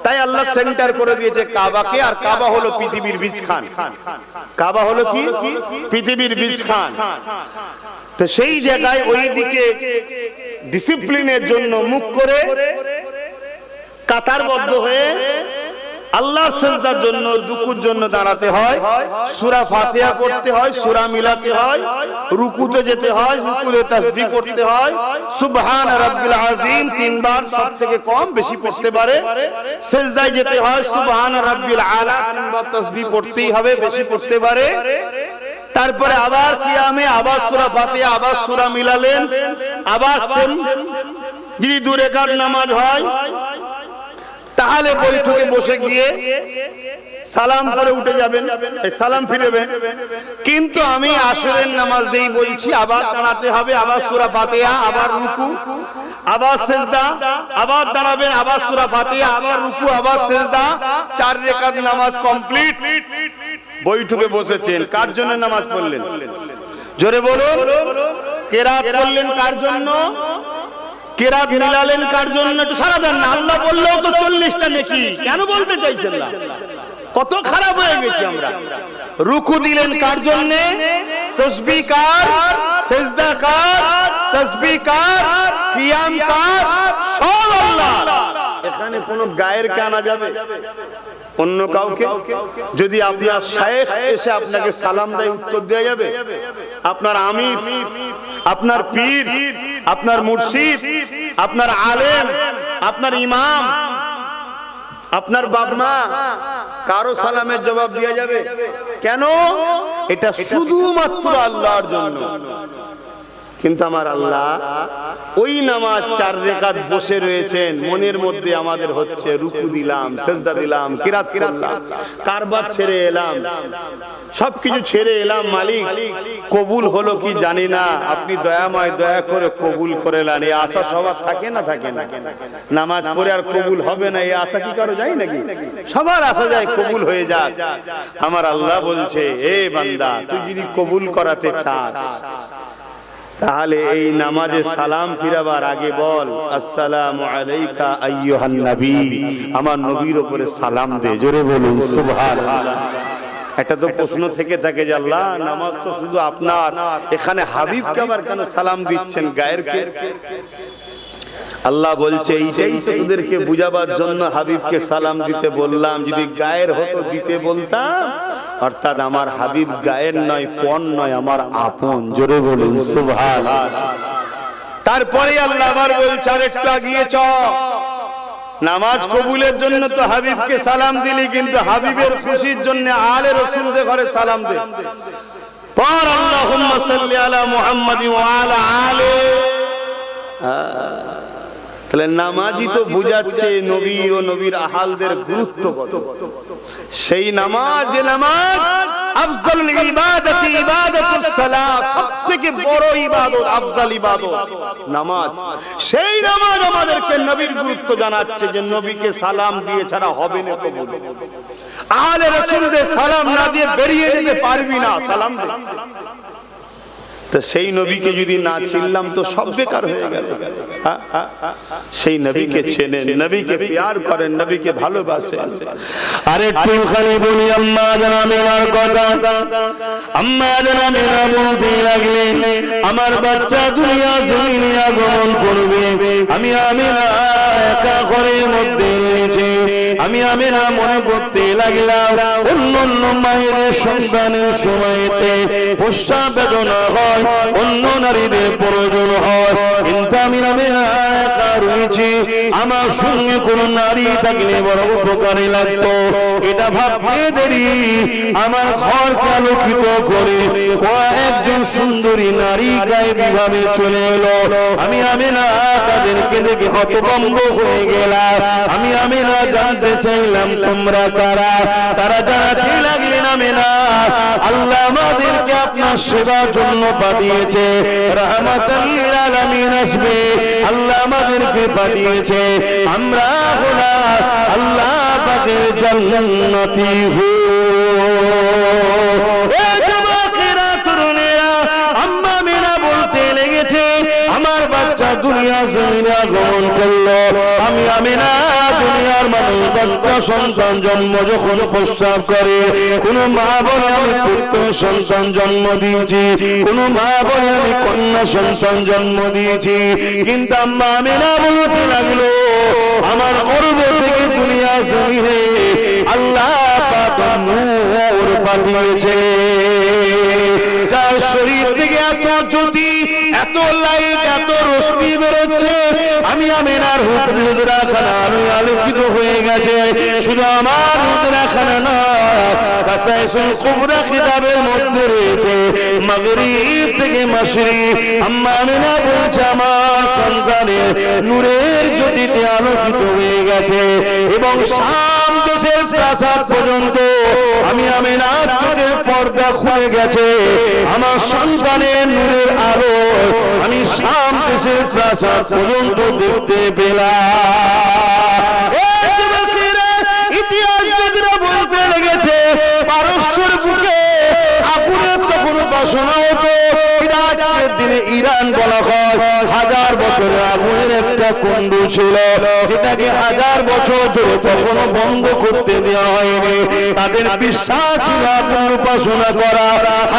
তাই আল্লাহ সেন্টার করে দিয়েছে কাবাকে। আর কাবা হলো পৃথিবীর বীজখান। কাবা হলো কি? পৃথিবীর বীজখান। তো সেই জায়গায় ওই দিকে ডিসিপ্লিনের জন্য মুখ করে কাতারবদ্ধ হয়ে আল্লাহর সিজদার জন্য, রুকুর জন্য দাঁড়াতে হয়। সূরা ফাতিহা পড়তে হয়, সূরা মিলাতে হয়, রুকুতে যেতে হয়, রুকুতে তাসবিহ করতে হয়, সুবহান রাব্বিল আযীম 3 বার, সবথেকে কম, বেশি পড়তে পারে। সিজদায় যেতে হয়, সুবহান রাব্বিল আলা 3 বার তাসবিহ পড়তেই হবে, বেশি পড়তে পারে। তারপরে আবার কিয়ামে, আবার সূরা ফাতিহা, আবার সূরা মিলালেন, আবার যদি 2 রাকাত নামাজ হয় তাহলে বৈঠকে বসে গিয়ে সালাম করে উঠে যাবেন, সালাম ফিরবেন। কিন্তু আমি আসরের নামাজ দেই বলছি, আবার দাঁড়াতে হবে, আবার সূরা ফাতিহা, আবার রুকু, আবার সিজদা, আবার দাঁড়াবেন, আবার সূরা ফাতিহা, আবার রুকু, আবার সিজদা, 4 রাকাত নামাজ কমপ্লিট। বৈঠকে বসেছেন, কার জন্য নামাজ পড়লেন? জোরে বলুন। কেরাত পড়লেন কার জন্য? কেরাত মিলালেন কার জন্য? একটু সারা দেন না। আল্লাহ বললেও তো 40টা নেকি, কেন বলতে চাইছেন না? কত খারাপ হয়ে গেছি আমরা। রুকু দিলেন কার জন্য? তাসবিহ কার, সিজদা কার, তাসবিহ কার, কিয়াম কার, সব আল্লাহ। এখানে কোনো গায়েরকে আনা যাবে? অন্য কাউকে? যদি আপনার শায়েখ এসে আপনাকে সালাম দেয়, উত্তর দেওয়া যাবে? আপনার আমির, আপনার পীর, আপনার মুর্শিদ, আপনার আলেম, আপনার ইমাম, আপনার বাপ মা, কারো সালামের জবাব দেওয়া যাবে? কেন? এটা শুধুমাত্র আল্লাহর জন্য। কিন্তু আমার আল্লাহ ওই নামাজ 4 রাকাত বসে রয়েছেন, মনের মধ্যে আমাদের হচ্ছে রুকু দিলাম, সিজদা দিলাম, কিরাত করলাম, কারবার ছেড়ে এলাম, সবকিছু ছেড়ে এলাম, মালিক কবুল হলো কি জানি না, আপনি দয়াময়, দয়া করে কবুল করে নেন। এই আশা সবার থাকে না? থাকে না? নামাজ পড়ে আর কবুল হবে না এই আশা কি কারো যায় নাকি? সবার আশা যায় কবুল হয়ে যাক। আমার আল্লাহ বলছে, এ বান্দা, তুই যদি কবুল করাতে চাস তাহলে এই নামাজে সালাম ফিরাবার আগে বল, আসসালামু আলাইকা আইয়ুহান নবী, আমার নবীর উপরে সালাম দে। জোরে বলুন সুবহানাল্লাহ। এটা তো প্রশ্ন থেকে থাকে যে আল্লাহ, নামাজ তো শুধু আপনার, এখানে হাবিবকে আবার কেন সালাম দিচ্ছেন, গায়েরকে? আল্লাহ বলছে, এইটাই তো তোদেরকে বুঝাবার জন্য হাবিবকে সালাম দিতে বললাম। যদি গায়ের হতো দিতে বলতাম, অর্থাৎ আমার হাবিব গায়ের নয়, পণ নয়, আমার আপন। জোরে বলুন সুবহানাল্লাহ। তারপরে আল্লাহ আবার বলছে, আর একটু আগিয়ে চ, নামাজ কবুলের জন্য তো হাবিবকে সালাম দিলি, কিন্তু হাবিবের খুশির জন্য আলে রাসূলদের ঘরে সালাম দে। পর আল্লাহুম্মা সাল্লি আলা মুহাম্মাদি ওয়া আলা আলি। তাহলে নামাজই তো বুঝাচ্ছে নবী ও নবীর আহালদের গুরুত্ব কত। সেই নামাজ, যে নামাজ আফজালুল ইবাদাতি ইবাদাতুস সালাত, সবথেকে বড় ইবাদত, আফজাল ইবাদত নামাজ। সেই নামাজ আমাদেরকে নবীর গুরুত্ব জানাচ্ছে, যে নবীকে সালাম দিয়ে ছাড়া হবে না কবুল। আহলে রাসূলদের সালাম না দিয়ে বেরিয়ে যেতে পারবি না, সালাম দে। তো সেই নবীকে যদি না চিনলাম তো সব বেকার হয়ে গেল। সেই নবীকে চেনেন, নবীকে প্যার করেন, নবীকে ভালোবাসেন। আরে একটুখানি বলি আম্মা জান আমিনার কথা। আম্মা জান আমিনা বলতে লাগলেন, আমার বাচ্চা দুনিয়া জমিনে আগমন করবে, আমি আমিনা একা ঘরের মধ্যে রয়েছে। আমি আমিনা মনে করতে লাগলাম, অন্য অন্য মায়ের সন্তানের সময়তে প্রসব বেদনা হয়, অন্য নারীদের প্রয়োজন হয়, কিন্তু আমি একা রয়েছি, আমার সঙ্গে কোন নারী থাকলে বড় উপকারে লাগতো। এটা ভাবতে দেরি আমার ঘরকে আলোকিত করে কয়েকজন সুন্দরী নারী গায়েবী ভাবে চলে এলো। আমি আমিনা তাদেরকে দেখে হতভম্ব হয়ে গেলাম। আমি আমিনা জানতে চাইলাম, তোমরা কারা? তারা জানাতে লাগলেন, আমিনা আল্লাহ আমাদেরকে আপনার সেবার জন্য পাঠিয়েছে, রাহমাতাল লিল আলামিন আসবে, আল্লাহ আমাদেরকে পাঠিয়েছে, আমরা হলাম আল্লাহ পাকের জান্নাতি হো। এ যুবকেরা, তরুণেরা, আম্মা আমিনা বলতে লেগেছে, আমার বাচ্চা দুনিয়া জমিনে আগমন করলো। আমি আমিনা দুনিয়ার মানুষ বাচ্চা সন্তান জন্ম যখন প্রস্রাব করে, কোন মা বলে আমি পুত্র সন্তান জন্ম দিয়েছি, কোন মা বলে আমি কন্যা সন্তান জন্ম দিয়েছি, কিন্তু আম্মা আমিনা বলতে লাগলো, আমার গর্ভ থেকে দুনিয়া জমিনে আল্লাহ পাক নূর পাঠিয়েছে, যার শরীর থেকে এত জ্যোতি, এত লাইট এত রশ্মি বেরোচ্ছে, আমি আমিনার হুজরাখানা আলোকিত হয়ে গেছে। শুধু আমার হুজরাখানা না, কাসাইসুল কুবরা কিতাবের মধ্যে রয়েছে মাগরিব থেকে মাশরিক। আম্মা আমিনা বলছে আমার সন্তানের নূরের জ্যোতিতে আলোকিত হয়ে গেছে এবং শাম দেশের প্রাসাদ পর্যন্ত আমি আমিনার চোখের পর্দা খুলে গেছে। আমার সন্তানের নূরের আলো আমি শাম দেশের প্রাসাদ পর্যন্ত দেখতে পেলাম। ইতিহাসবিদরা বলতে লেগেছে পারস্যের বুকে আগুনের তখন বাসনা হতো। ইরাকের দিনে ইরান বলা হয় 1000 বছরের আগুনের একটা কুণ্ড ছিল, যেটাকে 1000 বছর ধরে কখনো বন্ধ করতে দেওয়া হয়নি। তাদের বিশ্বাস ছিল আগুনের উপাসনা করা।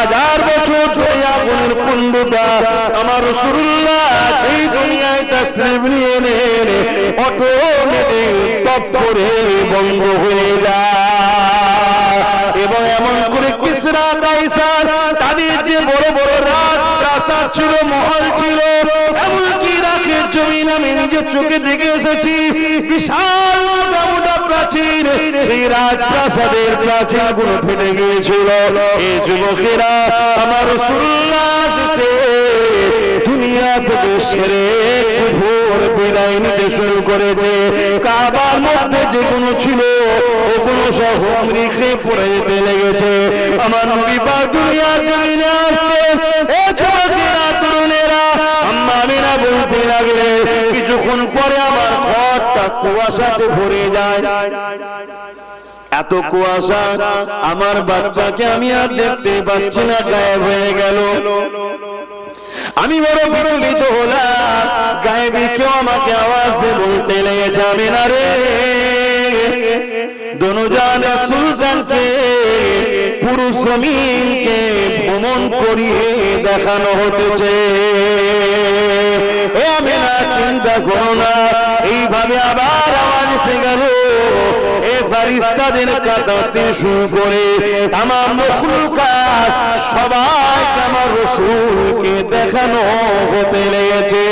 1000 বছর ধরে আগুনের কুণ্ডটা আমার রাসূলুল্লাহ এই দুনিয়ায় তাশরীফ নিয়ে এলেন, অটোমেটিক তপ করে বন্ধ হয়ে যায়। এবং এমন করে কিসরা কাইসার তাদের যে বড় বড় রাজ প্রাসাদ ছিল, মহল ছিল, এমনকি ইরাকের জমিন আমি নিজের চোখে দেখে এসেছি। বিশাল মোটা মোটা প্রাচীর, সেই রাজপ্রাসাদের প্রাচীর গুলো ফেটে গিয়েছিল। এই যুবকেরা আমার রাসূলুল্লাহ এসেছে দুনিয়া থেকে সেরে ভোর বিদায় নিতে শুরু করেছে। কাবার মধ্যে যেগুলো ছিল ওগুলো সব রেখে পড়ে যেতে লেগেছে। আমার নবী পাক দুনিয়ার জমিনে আসলেন। এ যুবকেরা তরুণেরা আম্মা আমিনা বলতে লাগলে কিছুক্ষণ পরে আমার ঘরটা কুয়াশাতে ভরে যায়। এত কুয়াশা, আমার বাচ্চাকে আমি আর দেখতে পাচ্ছি না, গায়েব হয়ে গেল। আমি বড় বিচলিত হলাম। গায়েবী কেউ আমাকে আওয়াজ দিয়ে বলতে লেগেছে আমিনা রে, দোনোজান সুলতানকে পুরো জমিনকে ভ্রমণ করিয়ে দেখানো হতেছে। এ আমিনা চিন্তা করো না। এইভাবে আবার আওয়াজ এসে গেল। এ ফারিস্তাদের কাঁদাতে শুরু করে তামাম মখলুকাত সবাই আমার রাসূলকে দেখানো হতে লেগেছে।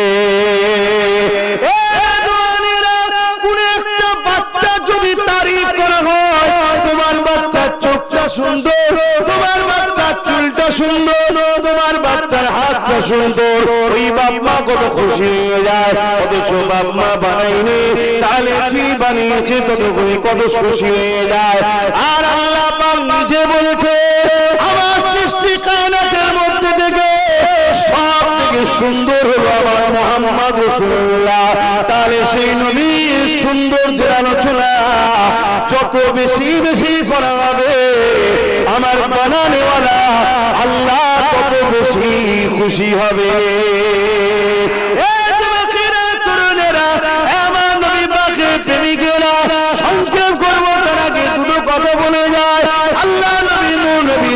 তোমার বাচ্চার চোখটা সুন্দর, তোমার বাচ্চার চুলটা সুন্দর, তোমার বাচ্চার হাতটা সুন্দর, ওই বাপ মা কত খুশি হয়ে যায়। অথচ বাপ মা বানাইনি, তাহলে বানিয়েছে ততক্ষণে কত খুশি হয়ে যায়। আর আল্লাহ পাক নিজে বলেছে আমার সৃষ্টি কায়নাতের মধ্যে থেকে সব থেকে সুন্দর হলো আমার মুহাম্মদ রাসূলুল্লাহ। তাহলে সেই নবীর সৌন্দর্যের আলোচনা যত বেশি বেশি করা হবে, আমার বানানেওয়ালা আল্লাহ তত বেশি খুশি হবে। আমার নবী পাকের প্রেমিকেরা সংক্ষেপ করবো তার আগে দুটো কথা বলে যায়। আল্লাহ নবী নবী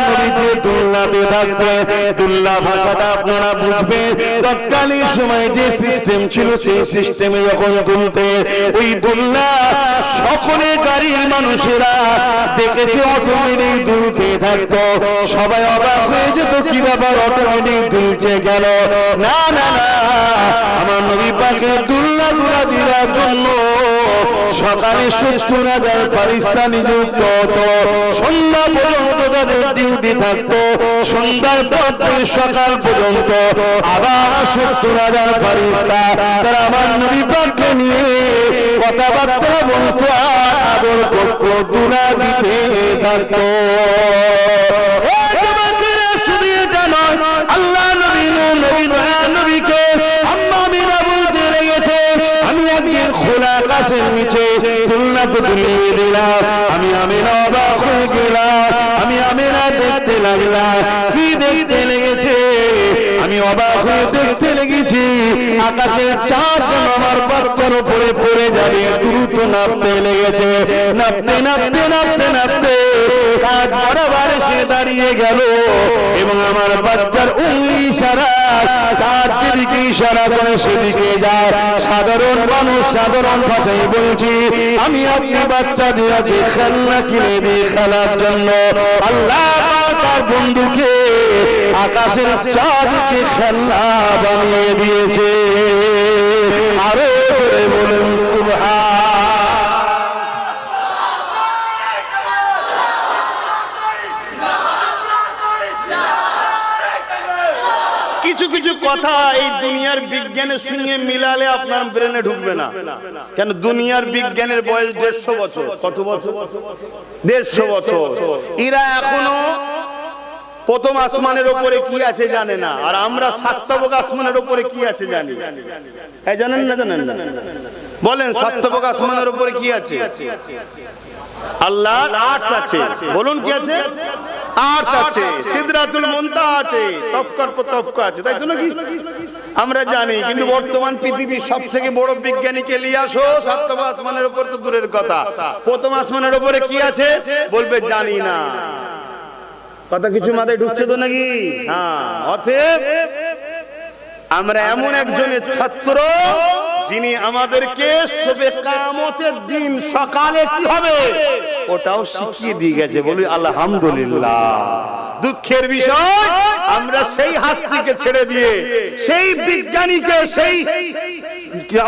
নবীতে তুলনাতে থাকবে। তুলনা ভাষাটা আপনারা বুঝবেন। তৎকালীন সময় যে সিস্টেম ছিল সেই সিস্টেমে যখন তুলতে, ওই তুলনা সকলে গাড়ির মানুষেরা দেখেছে অটোমেটিক দুলতে থাকতো। সবাই অবাক হয়ে যেত, কি ব্যাপার অটোমেটিক দুলছে গেল। না না না, আমার নবী পাকের তুলনা তুলা দেওয়ার জন্য সকালে 70,000 ফারিস্তা নিযুক্ত হতো। সন্ধ্যা পর্যন্ত তাদের ডিউটি থাকতো। সন্ধ্যার পর থেকে সকাল পর্যন্ত আবার 70,000 ফারিস্তা তারা আমার নবী পাককে নিয়ে কথাবার্তা বলতো, আদর করতো, তুলা দিতে থাকতো। আল্লাহ নবী নবীকে আম্মা আমিনা বলতে লেগেছে আমি একদিন খোলা আকাশের নিচে তুলনাতে তুলিয়ে দিলাম। আমি আমিনা অবাক হয়ে গেলাম। আমি আমিনা দেখতে লাগলাম। কি দেখতে লেগেছে? আমি অবাক হয়ে দেখতে লেগেছি আকাশের চাঁদ যেন আমার বাচ্চার উপরে পড়ে যাবে দ্রুত নামতে লেগেছে। নামতে নামতে নামতে নামতে কাজ বরাবর এসে দাঁড়িয়ে গেল এবং আমার বাচ্চার উংলি ইশারা চাঁদ যেদিকে ইশারা করে সেদিকে যায়। সাধারণ মানুষ সাধারণ ভাষায় বলছি, আমি আপনি বাচ্চা দিয়ে খেলনা কিনে দিই খেলার জন্য। আল্লাহ তার বন্ধুকে আকাশের চাঁদকে খেলনা বানিয়ে দিয়েছে। আরো করে বলুন সুবহান। কিছু কিছু কথা এই দুনিয়ার বিজ্ঞানের সঙ্গে মিলালে আপনার ব্রেনে ঢুকবে না। কেন? দুনিয়ার বিজ্ঞানের বয়স 150 বছর। কত বছর? 150 বছর। এরা এখনো প্রথম আসমানের উপরে কি আছে জানে না, আর আমরা সাতবক আসমানের উপরে কি আছে জানি। এই জানেন না? জানেন? বলেন, সাতবক আসমানের উপরে কি আছে? আল্লাহর আরশ আছে। বলুন কি আছে? আরশ আছে, সিদরাতুল মুনতাহা আছে, তফকার পর তফকা আছে, তাই তো নাকি? আমরা জানি, কিন্তু বর্তমান পৃথিবীর সবথেকে বড় বিজ্ঞানীকে নিয়ে আসো, সাতম আসমানের উপর তো দূরের কথা, প্রথম আসমানের উপরে কি আছে বলবে জানি না। কথা কিছু মাথায় ঢুকছে তো নাকি? হ্যাঁ। অতএব আমরা এমন একজনের ছাত্র যিনি আমাদেরকে শবে কিয়ামতের দিন সকালে কি হবে ওটাও শিখিয়ে দিয়ে গেছে। বলি আলহামদুলিল্লাহ। দুঃখের বিষয়, আমরা সেই হাস্তিকে ছেড়ে দিয়ে সেই বিজ্ঞানীকে, সেই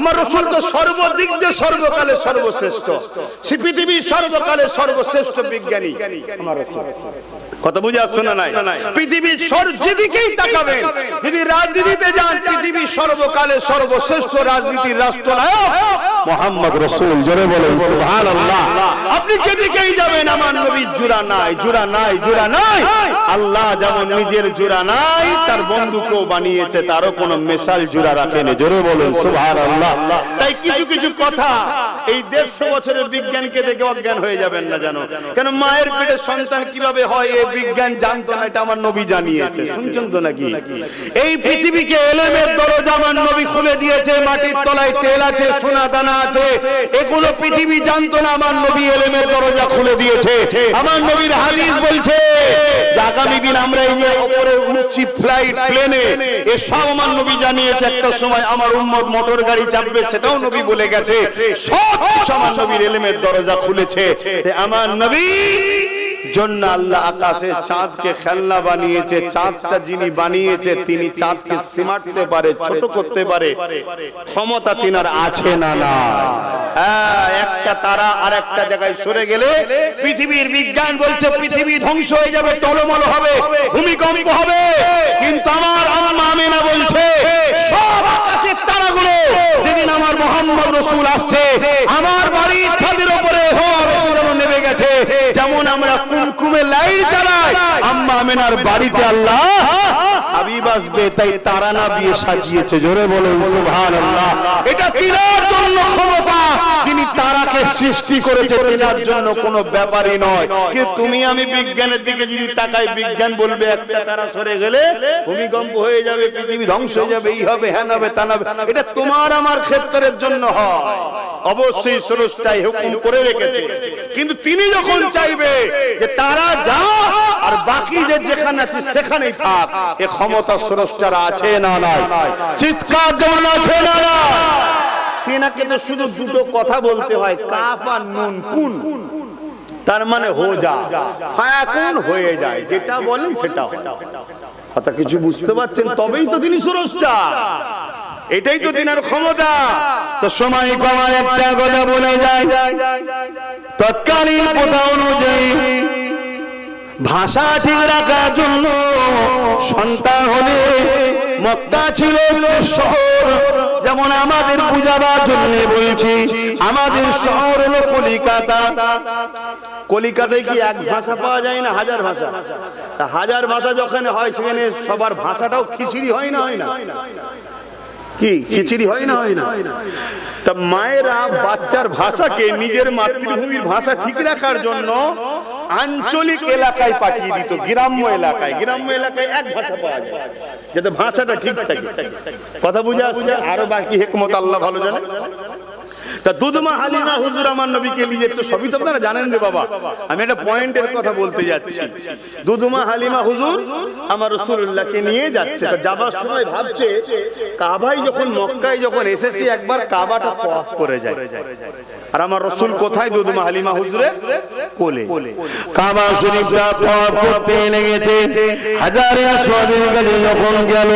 আমার রাসূল তো সর্বদিক দিয়ে সর্বকালে সর্বশ্রেষ্ঠ, সে পৃথিবীর সর্বকালে সর্বশ্রেষ্ঠ বিজ্ঞানী আমার রাসূল। কথা বুঝে আসছে না? নাই পৃথিবীর যেদিকেই তাকাবেন, যদি রাজনীতিতে যান, পৃথিবীর সর্বকালে সর্বশ্রেষ্ঠ রাজনীতির রাষ্ট্রনায়ক মুহাম্মদ রাসূল। জোরে বলেন সুবহানাল্লাহ। আপনি যেদিকেই যাবেন আমার নবীর জোড়া নাই, জোড়া নাই, জোড়া নাই। আল্লাহ যেমন নিজের জোড়া নাই, তার বন্ধুকেও বানিয়েছে, তারও কোনো মেশাল জোড়া রাখেনি। জোরে বলেন সুবহানাল্লাহ। তাই কিছু কিছু কথা এই 150 বছরের বিজ্ঞানকে দেখে অজ্ঞান হয়ে যাবেন না, জানো? কেন? মায়ের পেটে সন্তান কিভাবে হয় এই বিজ্ঞান জানতো না, এটা আমার নবী জানিয়েছে। শুনছেন তো নাকি? এই পৃথিবীকে এলেমের দরজা আমার নবী খুলে দিয়েছে। মাটির তলায় তেল আছে, সোনা দানা আছে, এগুলো পৃথিবী জানতো না, আমার নবী এলেমের দরজা খুলে দিয়েছে। আমার নবীর হাদিস বলছে যে আগামী দিন আমরা এই যে উপরে উঠছি ফ্লাইট, প্লেনে, এসব আমার নবী জানিয়েছে। একটা সময় আমার উম্মত মোটর গাড়ি চাপবে, সেটাও নবী বলে গেছে। সব আমার নবীর এলেমের দরজা খুলেছে। আমার নবী জন্য আল্লাহ আকাশে চাঁদকে খেলনা বানিয়েছে। চাঁদটা যিনি বানিয়েছে তিনি চাঁদকে সীমাটতে পারে, ছোট করতে পারে, ক্ষমতা তিনার আছে না? না। হ্যাঁ, একটা তারা আর একটা জায়গায় সরে গেলে পৃথিবীর বিজ্ঞান বলছে পৃথিবী ধ্বংস হয়ে যাবে, টলমল হবে, ভূমিকম্প হবে। কিন্তু আমার আম্মা আমিনা বলছে সব আকাশের তারাগুলো যেদিন আমার মুহাম্মদ রাসূল আসছে, আমার বাড়ির ছাদের উপরে নেমে গেছে। যেমন আমরা কুমকুমে লাইট জ্বালাই, আম্মা আমিনার বাড়িতে আল্লাহ হাবিব আসবে, তাই তারা না দিয়ে সাজিয়েছে। জোরে বলেন সুবহানাল্লাহ। এটা তিনার জন্য ক্ষমতা, তিনি তারাকে সৃষ্টি করেছে, তিনার জন্য কোনো ব্যাপারই নয়। কিন্তু তুমি আমি বিজ্ঞানের দিকে যদি তাকাই, বিজ্ঞান বলবে একটা তারা সরে গেলে ভূমিকম্প হয়ে যাবে, পৃথিবী ধ্বংস হয়ে যাবে, এই হবে, হ্যাঁ হবে, তা না। এটা তোমার আমার ক্ষেত্রের জন্য হয়, অবশ্যই স্রষ্টাই হুকুম করে রেখেছে। কিন্তু তিনি যখন চাইবে যে তারা যা আর বাকি যে যেখানে আছে সেখানেই থাক, এ ক্ষমতা স্রষ্টার আছে না নাই? চিৎকার যেমন আছে না না? তিনাকে তো শুধু দুটো কথা বলতে হয়, কাফ আর নুন, কুন, তার মানে হো যা, ফায়াকুন, হয়ে যায়, যেটা বলেন সেটা। কথা কিছু বুঝতে পারছেন? তবেই তো তিনি স্রষ্টা, এটাই তো তিনার ক্ষমতা। তো সময় কমায় একটা কথা বলে যায়, তৎকালীন কথা অনুযায়ী ভাষা ঠিক রাখার জন্য সন্তান হলে মক্কা ছিল শহর। যেমন আমাদের বুঝাবার জন্য বলছি, আমাদের শহর হলো কলিকাতা। কলিকাতায় কি এক ভাষা পাওয়া যায় না? হাজার ভাষা। তা হাজার ভাষা যখন হয়, সেখানে সবার ভাষাটাও খিচুড়ি হয় না? হয় না? কি খিচুড়ি হয় না? হয় না? তা মায়েরা বাচ্চার ভাষাকে নিজের মাতৃভূমির ভাষা ঠিক রাখার জন্য আঞ্চলিক এলাকায় পাঠিয়ে দিত, গ্রাম্য এলাকায়। গ্রাম্য এলাকায় এক ভাষা পাওয়া যায়, যাতে ভাষাটা ঠিক থাকে। কথা বুঝে আসছে? আরো বাকি হিকমত আল্লাহ ভালো জানে। তা দুধমা হালিমা হুজুর আমার নবীকে নিয়ে যেত, সবই তো আপনারা জানেন রে বাবা। আমি একটা পয়েন্টের কথা বলতে যাচ্ছি। দুধমা হালিমা হুজুর আমার রাসূলুল্লাহকে নিয়ে যাচ্ছে। তা যাবার সময় ভাবছে কাবায় যখন মক্কায় যখন এসেছে একবার কাবাটা তওয়াফ করে যায়, আর আমার রাসূল কোথায়? দুধমা হালিমা হুজুরের কোলে। কাবা শরীফটা তওয়াফ করতে লেগেছে। হাজারে আসওয়াদের কাছে যখন গেল,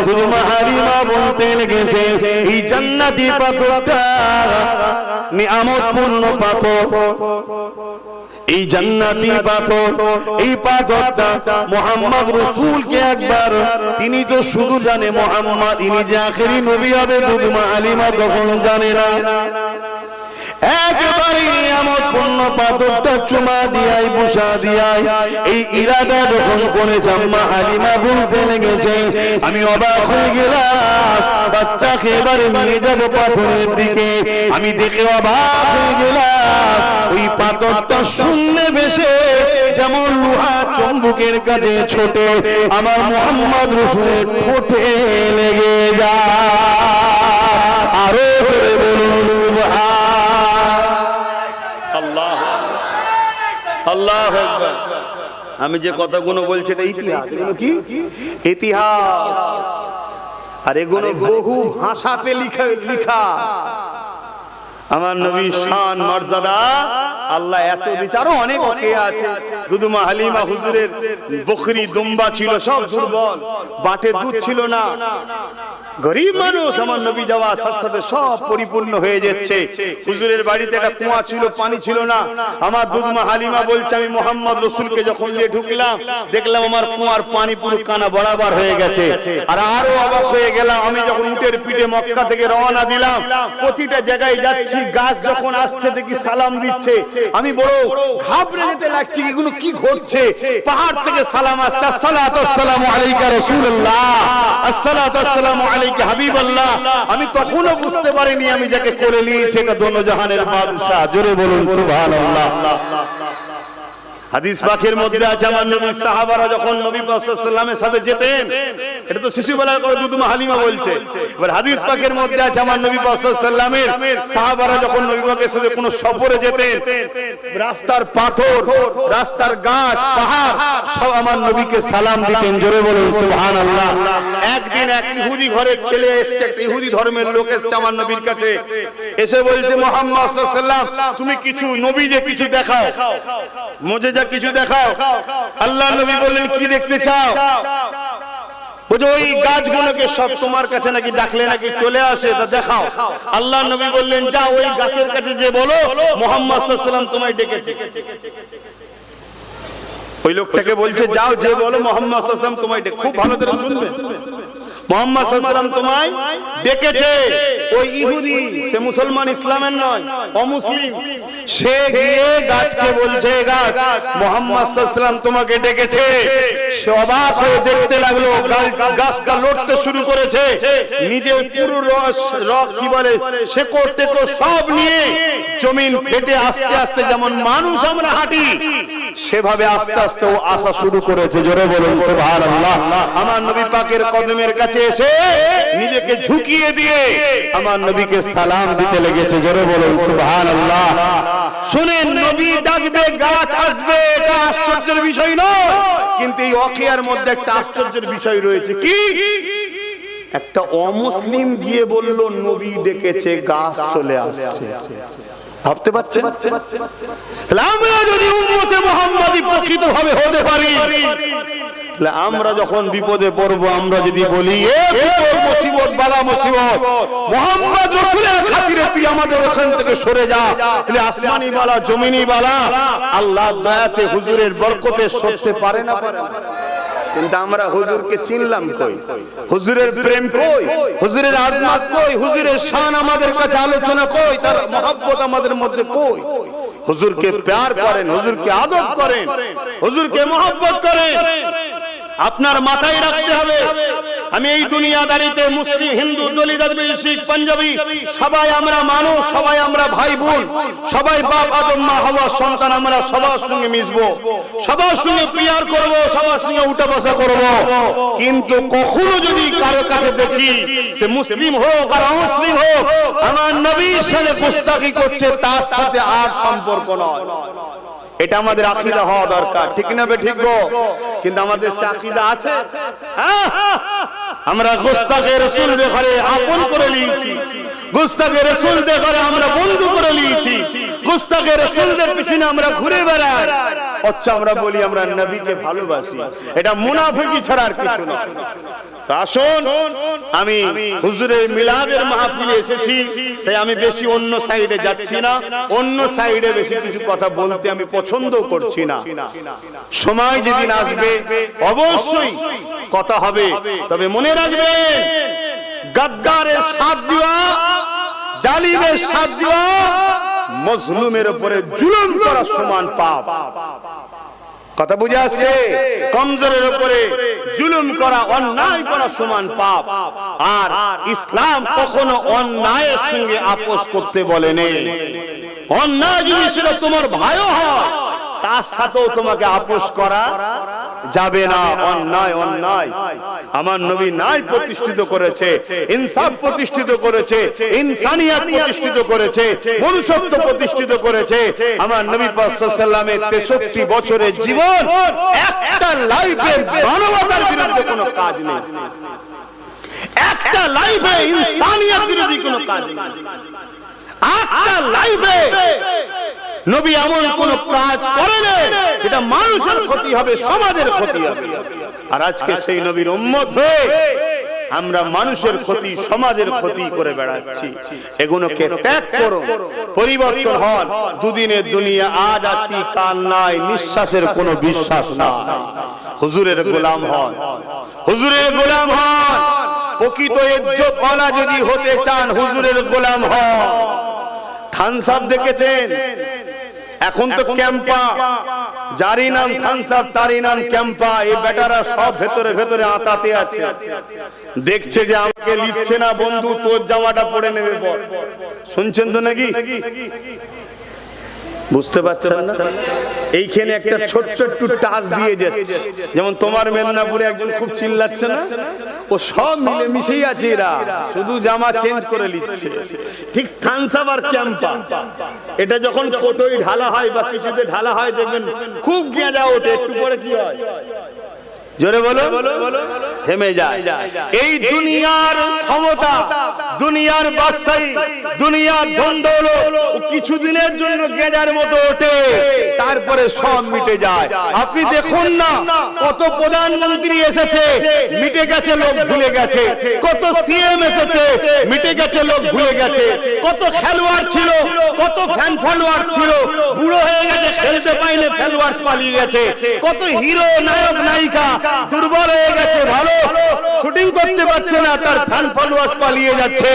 দুধমা হালিমা বলতে লেগেছে এই জান্নাতি পাথরটা নিয়ামতপূর্ণ পাথর, এই জান্নাতি পাথর, এই পাথরটা মুহাম্মদ রাসূলকে একবার, তিনি তো শুধু জানে মুহাম্মদ ইনি যে আখেরি নবী হবে, দুধমা হালিমা তখন জানে না। একেবারে নিয়ামতপূর্ণ পাথরটা চুমা দিয়াই বুসা দিয়াই এই ইরাদা যখন করেছে আম্মা হালিমা বলতে লেগেছে আমি অবাক হয়ে গেলাম, বাচ্চাকে এবারে নিয়ে যাবো পাথরের দিকে, আমি দেখে অবাক হয়ে গেলাম ওই পাথরটা শূন্যে ভেসে যেমন লোহা চুম্বকের কাছে ছোটে আমার মুহাম্মদ রাসূলের ঠোঁটে লেগে যায়। আরো করে বলুন সুবহান আল্লাহ আল্লাহু আকবার। আমি যে কথাগুলো বলছি এটা ইতিহাস, এগুলো কি ইতিহাস, আর এগুলো বহু ভাষাতে লিখা। আমার নবীর শান মর্যাদা আল্লাহ এত দিচ্ছে। আরো অনেক কে আছে। দুধমা হালিমা হুজুরের বকরি দুম্বা ছিল সব দুর্বল, বাটের দুধ ছিল না, গরিব মানুষ। আমার নবী যাওয়া সাথে সব পরিপূর্ণ হয়ে যাচ্ছে। হুজুরের বাড়িতে একটা কুয়া ছিল, পানি ছিল না। আমার দুধমা হালিমা বলছে আমি মুহাম্মদ রাসূলকে যখন নিয়ে ঢুকলাম দেখলাম আমার কুয়ার পানি পুরো কানা বরাবর হয়ে গেছে। আর আরো অবাক হয়ে গেলাম আমি যখন উটের পিঠে মক্কা থেকে রওনা দিলাম, প্রতিটা জায়গায় যাচ্ছি গাছ যখন আসছে দেখি সালাম দিচ্ছে, আমি বড় ঘাবড়ে যেতে লাগছি এগুলো কি ঘটছে। পাহাড় থেকে সালাম আসছে, আসসালাতু ওয়াসসালামু আলাইকা রাসূলুল্লাহ, আসসালাতু ওয়াসসালামু আলাইকা হাবিবাল্লাহ। আমি তখনও বুঝতে পারিনি আমি যাকে কোলে নিয়েছি এটা দোনো জাহানের বাদশা। জোরে বলুন সুবহানাল্লাহ। হাদিস পাকের মধ্যে আছে আমার নবীর সাহাবারা যখন নবী পাক সাল্লাল্লাহু আলাইহি ওয়াসাল্লামের সাথে যেতেন, এটা তো শিশুবেলার কথা দুধমা হালিমা বলছে। এবার হাদিস পাকের মধ্যে আছে আমার নবী পাক সাল্লাল্লাহু আলাইহি ওয়াসাল্লামের সাহাবারা যখন নবী পাকের সাথে কোনো সফরে যেতেন, রাস্তার পাথর, রাস্তার গাছ, পাহাড় সব আমার নবীকে সালাম দিতেন। জোরে বলুন সুবহানাল্লাহ। একদিন এক ইহুদি ঘরের ছেলে এসেছে, একটা ইহুদি ধর্মের লোক এসেছে আমার নবীর কাছে, এসে বলছে মুহাম্মদ সাল্লাল্লাহু আলাইহি ওয়াসাল্লাম তুমি কিছু নবী যে কিছু দেখাও, মুজিজা কিছু দেখাও। আল্লাহ নবী বললেন কি দেখতে চাও? বলে ওই গাছগুলোকে সব তোমার কাছে নাকি ডাকলে নাকি চলে আসে, তা দেখাও। আল্লাহ নবী বললেন যাও ওই গাছের কাছে যে বলো মুহাম্মদ সাল্লাল্লাহু আলাইহি ওয়াসাল্লাম তোমায় ডেকেছে। ওই লোকটাকে বলছে যাও যে বলো মুহাম্মদ সাল্লাল্লাহু আলাইহি ওয়াসাল্লাম তোমায় ডেকে। খুব ভালো করে শুনবেন, মুহাম্মদ সাল্লাল্লাহু আলাইহি ওয়াসাল্লাম তোমায় ডেকেছে। ওই ইহুদি সে মুসলমান, ইসলামের নয়, অমুসলিম। সে গিয়ে গাছকে বলছে গাছ মুহাম্মদ সাল্লাল্লাহু আলাইহি ওয়াসাল্লাম তোমাকে ডেকেছে। সে অবাক হয়ে দেখতে লাগলো, গাছটা লড়তে শুরু করেছে, নিজে পুরো রস কি বলে শেকড় টেকড় সব নিয়ে জমিন ফেটে আস্তে আস্তে যেমন মানুষ আমরা হাঁটি সেভাবে আস্তে আস্তে ও আসা শুরু করেছে। জোরে বলুন সুবহানাল্লাহ। আমার নবী পাকের কদমের কাছে এসে নিজেকে ঝুঁকিয়ে দিয়ে আমার নবীকে সালাম দিতে লেগেছে। জোরে বলুন সুবহানাল্লাহ। শুনেন, নবী ডাকবে গাছ আসবে, এটা আশ্চর্যের বিষয় নয়, কিন্তু এই ওয়াকিয়ার মধ্যে একটা আশ্চর্যের বিষয় রয়েছে। কি? একটা অমুসলিম গিয়ে বলল নবী ডেকেছে, গাছ চলে আসছে। ভাবতে পারছেন? আমরা যদি উম্মতে মুহাম্মাদি প্রকৃতভাবে হতে পারি, তাহলে আমরা যখন বিপদে পড়বো আমরা যদি বলি এ বিপদ মুসিবত বালা মুসিবত মুহাম্মদ রাসূলের খাতিরে তুই আমাদের ওখান থেকে সরে যা, তাহলে আসমানি বালা জমিনি বালা আল্লাহর দয়াতে হুজুরের বরকতে সরতে পারে না পারে না। কিন্তু আমরা হুজুরকে চিনলাম কই? হুজুরের প্রেম কই? হুজুরের আজমত কই? হুজুরের শান আমাদের কাছে আলোচনা কই? তার মহব্বত আমাদের মধ্যে কই? হুজুরকে প্যার করেন, হুজুরকে আদব করেন, হুজুরকে মহব্বত করেন। আপনার মাথায় রাখতে হবে আমি এই দুনিয়াদারিতে মুসলিম, হিন্দু, দলিত, আদিবাসী, শিখ, পাঞ্জাবি সবাই আমরা মানুষ, সবাই আমরা ভাই বোন, সবাই বাপ আদম মা হাওয়ার সন্তান। আমরা সবার সঙ্গে মিশবো, সবার সঙ্গে পিয়ার করব, সবার সঙ্গে উঠা বসা করব। কিন্তু কখনো যদি কারো কাছে দেখি সে মুসলিম হোক আর অমুসলিম হোক, আমার নবীর সাথে গুস্তাখি করছে, তার সাথে আর সম্পর্ক নয়। এটা আমাদের আকীদা হওয়া দরকার, ঠিক না বে ঠিক গো? কিন্তু আমাদের সে আকীদা আছে? আমরা গুস্তাখে রাসূল ঘরে আপন করে নিয়েছি, গুস্তাখে রাসূলদের ঘরে আমরা বন্ধু করে নিয়েছি, গুস্তাখে রাসূলদের পিছনে আমরা ঘুরে বেড়াই। আচ্ছা, আমরা বলি আমরা নবীকে ভালোবাসি, এটা মুনাফিকি ছাড়া আর কিছু না। আসুন, আমি হুজুরের মিলাদের মাহফিলে এসেছি, তাই আমি বেশি অন্য সাইডে যাচ্ছি না, অন্য সাইডে বেশি কিছু কথা বলতে আমি পছন্দ করছি না। সময় যেদিন আসবে অবশ্যই কথা হবে, তবে মনে রাখবেন গাদ্দারের সাথ দেওয়া, জালিমের সাথ দেওয়া, মজলুমের উপরে জুলুম করা সমান পাপ। কথা বুঝে আসছে? কমজোরের উপরে জুলুম করা, অন্যায় করা সমান পাপ। আর ইসলাম কখনো অন্যায়ের সঙ্গে আপোষ করতে বলেনি। অন্যায় যদি সেটা তোমার ভাইও হয়, তার সাথেও তোমাকে আপোষ করা যাবে না। অন্যায় অন্যায়। আমার নবী ন্যায় প্রতিষ্ঠিত করেছে, ইনসাফ প্রতিষ্ঠিত করেছে, ইনসানিয়াত প্রতিষ্ঠিত করেছে, মনুষ্যত্ব প্রতিষ্ঠিত করেছে। আমার নবী পাক সাল্লাল্লাহু আলাইহি ওয়াসাল্লামের 63 বছরের জীবন, একটা লাইফে মানবতার বিরুদ্ধে কোনো কাজ নেই, একটা লাইফে ইনসানিয়াত বিরোধী কোনো কাজ নেই, একটা লাইফে নবী এমন কোন কাজ করেন এটা মানুষের ক্ষতি হবে, সমাজের ক্ষতি হবে। আর আজকে সেই নবীর উম্মত হয়ে আমরা মানুষের ক্ষতি, সমাজের ক্ষতি করে বেড়াচ্ছি। এগুলোকে ত্যাগ করো, পরিবর্তন হন। দুদিনের দুনিয়া, আজ আছি কাল নাই, নিঃশ্বাসের কোনো বিশ্বাস নাই। হুজুরের গোলাম হন, হুজুরের গোলাম হন। প্রকৃত ইজ্জত ওয়ালা যদি হতে চান, হুজুরের গোলাম হন। থামস আপ দেখেছেন? এখন তো ক্যাম্পা, যারই নাম থামস আপ তারই নাম ক্যাম্পা। এই বেটারা সব ভেতরে ভেতরে আতাতে আছে, দেখছে যে আমাকে লিখছে না, বন্ধু তোর জামাটা পরে নেবে পর। শুনছেন তো নাকি? বুঝতে পারছেন না? এইখানে একটা ছোট্ট একটু টাচ দিয়ে যাচ্ছে। যেমন তোমার মেদিনীপুরে একজন খুব চিল্লাচ্ছে না, ও সব মিলে মিশেই আছে, এরা শুধু জামা চেঞ্জ করে নিচ্ছে। ঠিক থামস আপ আর ক্যাম্পা, এটা যখন কোটোই ঢালা হয় বা কিছুতে ঢালা হয়, দেখবেন খুব গেঁজা ওঠে, একটু পরে কি হয় জোরে বলো, থেমে যায়। এই দুনিয়ার ক্ষমতা, দুনিয়ার বাদশাহী, দুনিয়ার ধন দৌলত কিছুদিনের জন্য গেঁজার মতো ওঠে, তারপরে সব মিটে যায়। আপনি দেখুন না, কত প্রধানমন্ত্রী এসেছে, মিটে গেছে, লোক ভুলে গেছে। কত সিএম এসেছে, মিটে গেছে, লোক ভুলে গেছে। কত খেলোয়াড় ছিল, কত ফ্যান ফলোয়ার ছিল, বুড়ো হয়ে গেছে, খেলতে পাইনি, খেলোয়াড় পালিয়ে গেছে। কত হিরো, নায়ক, নায়িকা দুর্বল হয়ে গেছে, ভালো শুটিং করতে পারছে না, তার ফ্যান ফলোয়ার্স পালিয়ে যাচ্ছে।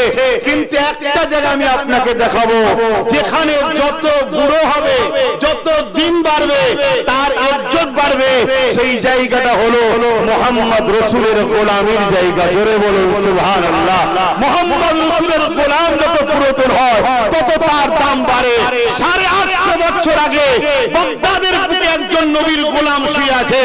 কিন্তু একটা জায়গা আমি আপনাকে দেখাবো, যেখানে যত বুড়ো হবে, যত দিন বাড়বে, তার ইজ্জত বাড়বে। সেই জায়গাটা হলো মুহাম্মদ রাসূলের গোলামীর জায়গা। জোরে বলুন সুবহানাল্লাহ। মুহাম্মদ রাসূলের গোলাম যত পুরাতন হয়, তত তার দাম বাড়ে। 850 বছর আগে বাগদাদের বুকে একজন নবীর গোলাম শুয়ে আছে,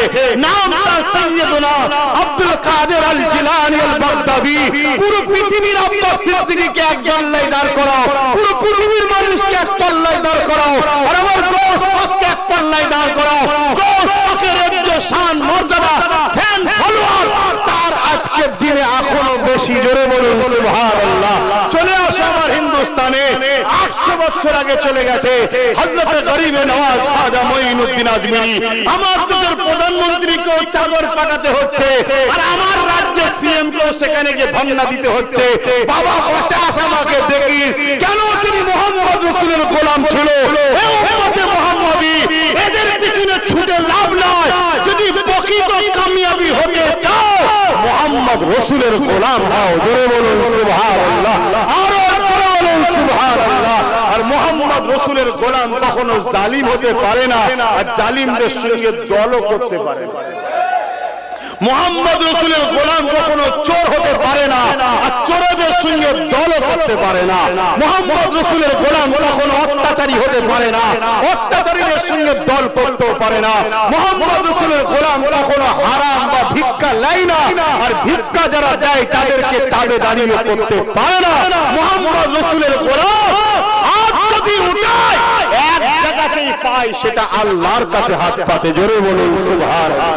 নাম তার সাইয়েদনা আব্দুল কাদের আল জিলানী আল বাগদাদি। পুরো পৃথিবীর আব্বাস সিদ্দিকীকে এক পাল্লায় দাঁড় করাও, পুরো পৃথিবীর মানুষকে এক পাল্লায় দাঁড় করাও, আর আমার গোশ পাককে এক পাল্লায় দাঁড় করাও। গোশ পাকের যে শান, মর্যাদা, ফ্যান ফলোয়ার, তার আজকের দিনে এখনো বেশি। জোরে বলুন সুবহানাল্লাহ। চলে আসে আমার হিন্দুস্তানে, 800 বছর আগে চলে গেছে হযরত গরিবে নওয়াজ খাজা মঈনুদ্দিন আজমিরি। আমার দেশের প্রধানমন্ত্রীকেও চাদর কাটাতে হচ্ছে, আর আমার রাজ্যের সিএম কেও সেখানে গিয়ে ধন্না দিতে হচ্ছে। বাবা 50 আমাকে দেখি, কেন তিনি মুহাম্মদ রাসূলের গোলাম ছিল। এই উম্মতে মুহাম্মাদি, এদের পিছনে ছুটে লাভ নাই। যদি প্রকৃত কামিয়াবি হতে চাও, মুহাম্মদ রাসূলের গোলাম হও। জোরে বলুন সুবহানাল্লাহ, আরো জোরে বলুন সুবহানাল্লাহ। আর মুহাম্মদ রাসূলের গোলাম কখনো জালিম হতে পারে না, আর জালিমদের সঙ্গে দলও করতে পারে না। মুহাম্মদ রাসূলের গোলাম কখনো চোর হতে পারে না, আর চোরদের সঙ্গে দল করতে পারে না। মুহাম্মদ রাসূলের গোলাম কখনো অত্যাচারী হতে পারে না, অত্যাচারীদের সঙ্গে দল করতেও পারে না। মুহাম্মদ রাসূলের গোলাম কখনো হারাম বা ভিক্ষা লাই না, আর ভিক্ষা যারা দেয় তাদেরকে তাবেদারিও করতে পারে না। মুহাম্মদ রাসূলের গোলাম হাত যদি উঠায় এক জায়গাতেই পায়, সেটা আল্লাহর কাছে হাত পাতে। জোরে বলুন সুবহানাল্লাহ।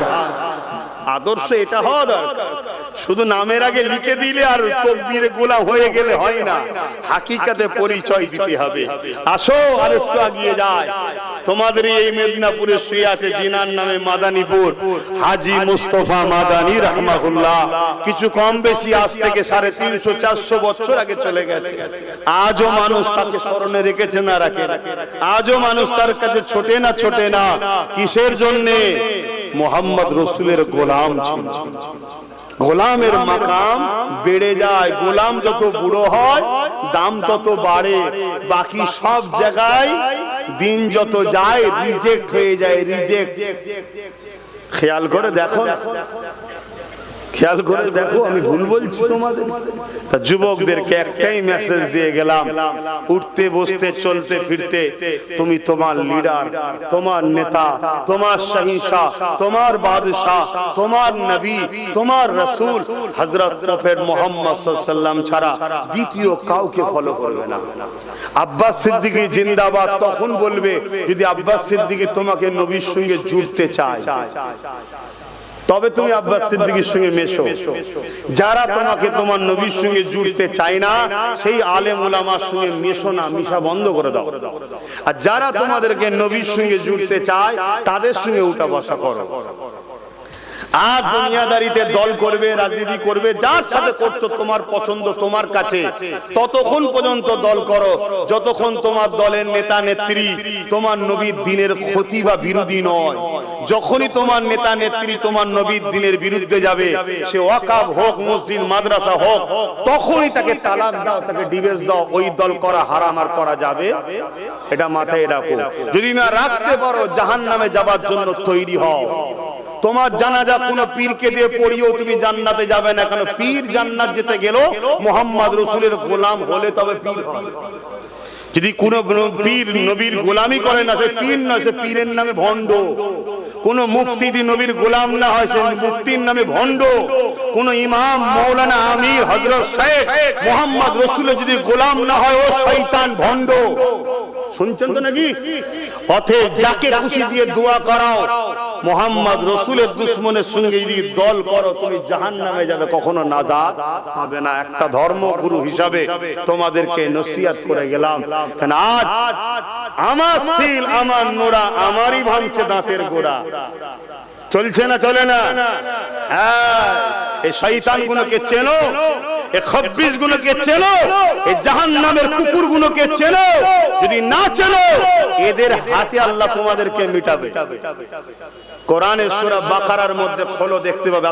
আদর্শ এটা হওয়া দরকার। শুধু নামের আগে লিখে দিলে আর তকবীরে গোলাম হয়ে গেলে হয় না, হাকিকাতে পরিচয় দিতে হবে। আসো আর একটু এগিয়ে যায়। তোমাদের এই মেদিনীপুরে শুয়ে আছে জিনার নামে মাদানীপুর হাজী মুস্তাফা মাদানী রাহমাহুল্লাহ। কিছু কম বেশি আজ থেকে 350-400 বছর আগে চলে গেছে। আজও মানুষ তাকে স্মরণে রেখেছে না রাখে, আজও মানুষ তার কাছে ছোটে না ছোটে না। কিসের জন্যে? মুহাম্মদ রাসূলের গোলাম ছিল। গোলামের মাকাম বেড়ে যায়, গোলাম যত বুড়ো হয় দাম তত বাড়ে। বাকি সব জায়গায় দিন যত যায় রিজেক্ট হয়ে যায়, রিজেক্ট। খেয়াল করে দেখো, খেয়াল করে দেখো, আমি ভুল বলছি তোমাদের? তা যুবকদেরকে একটাই মেসেজ দিয়ে গেলাম, উঠতে বসতে চলতে ফিরতে তুমি তোমার লিডার, তোমার নেতা, তোমার শাহিনশাহ, তোমার বাদশাহ, তোমার নবী, তোমার রাসূল হযরত প্রফেট মুহাম্মদ সাল্লাল্লাহু আলাইহি ওয়াসাল্লাম ছাড়া দ্বিতীয় কাউকে ফলো করবে না। আব্বাস সিদ্দিকী জিন্দাবাদ তখন বলবে যদি আব্বাস সিদ্দিকী তোমাকে নবীর সঙ্গে জুড়তে চায়, তবে তুমি আব্বাস সিদ্দিকীর সঙ্গে মেশো। যারা তোমাকে তোমার নবীর সঙ্গে জুড়তে চায় না, সেই আলেম উলামার সঙ্গে মেশো না, মিশা বন্ধ করে দাও। আর যারা তোমাদেরকে নবীর সঙ্গে জুড়তে চায় তাদের সঙ্গে উঠা বসা করো। আর দুনিয়াদারিতে দল করবে, রাজনীতি করবে, যার সাথে করছো তোমার পছন্দ তোমার কাছে, ততক্ষণ পর্যন্ত দল করো যতক্ষণ তোমার দলের নেতা নেত্রী তোমার নবীর দ্বীনের ক্ষতি বা বিরোধী নয়। যখনই তোমার নেতা নেত্রী তোমার নবীর দ্বীনের বিরুদ্ধে যাবে, সে ওয়াকাফ হোক, মসজিদ মাদ্রাসা হোক, তখনই তাকে তালাক দাও, তাকে ডিভোর্স দাও। ওই দল করা হারাম আর করা যাবে, এটা মাথায় রাখো। যদি না রাখতে পারো জাহান্নামে যাবার জন্য তৈরি হও। তোমার জানাজা কোনো পীরকে দিয়ে পড়িও তুমি জান্নাতে যাবে না, কারণ পীর জান্নাত যেতে গেল মুহাম্মদ রাসূলের গোলাম হলে তবে পীর হয়। যদি কোন পীর নবীর গোলামি করে না, সে পীর না, সে পীরের নামে ভণ্ড। কোন মুফতি যদি নবীর গোলাম না হয়, সে মুফতির নামে ভণ্ড। কোন ইমাম, মাওলানা, আমির, হযরত, শেখ মুহাম্মদ রাসূলের যদি গোলাম না হয়, ও শয়তান, ভণ্ড। শুনছেন তো নাকি? অতএব যাকে খুশি দিয়ে দোয়া করাও, মুহাম্মদ রাসূলের দুশমনের সঙ্গে যদি দল করো, তুমি জাহান্নামে যাবে, কখনো নাজাত পাবে না। একটা ধর্মগুরু হিসাবে তোমাদেরকে নসিহত করে গেলাম। কারণ আজ আমার সিল, আমার নোরা, আমারই ভাঙছে দাঁতের গোড়া। চলছে না, চলে না? হ্যাঁ, এই শয়তান গুলোকে চেনো, এই 26 গুলোকে চেনো, এই জাহান্নামের কুকুর গুলোকে চেনো। যদি না চেনো, এদের হাতে আল্লাহ তোমাদেরকে মিটাবে। কোরআনের সূরা বাকারার মধ্যে খোলো, দেখতে পাবে।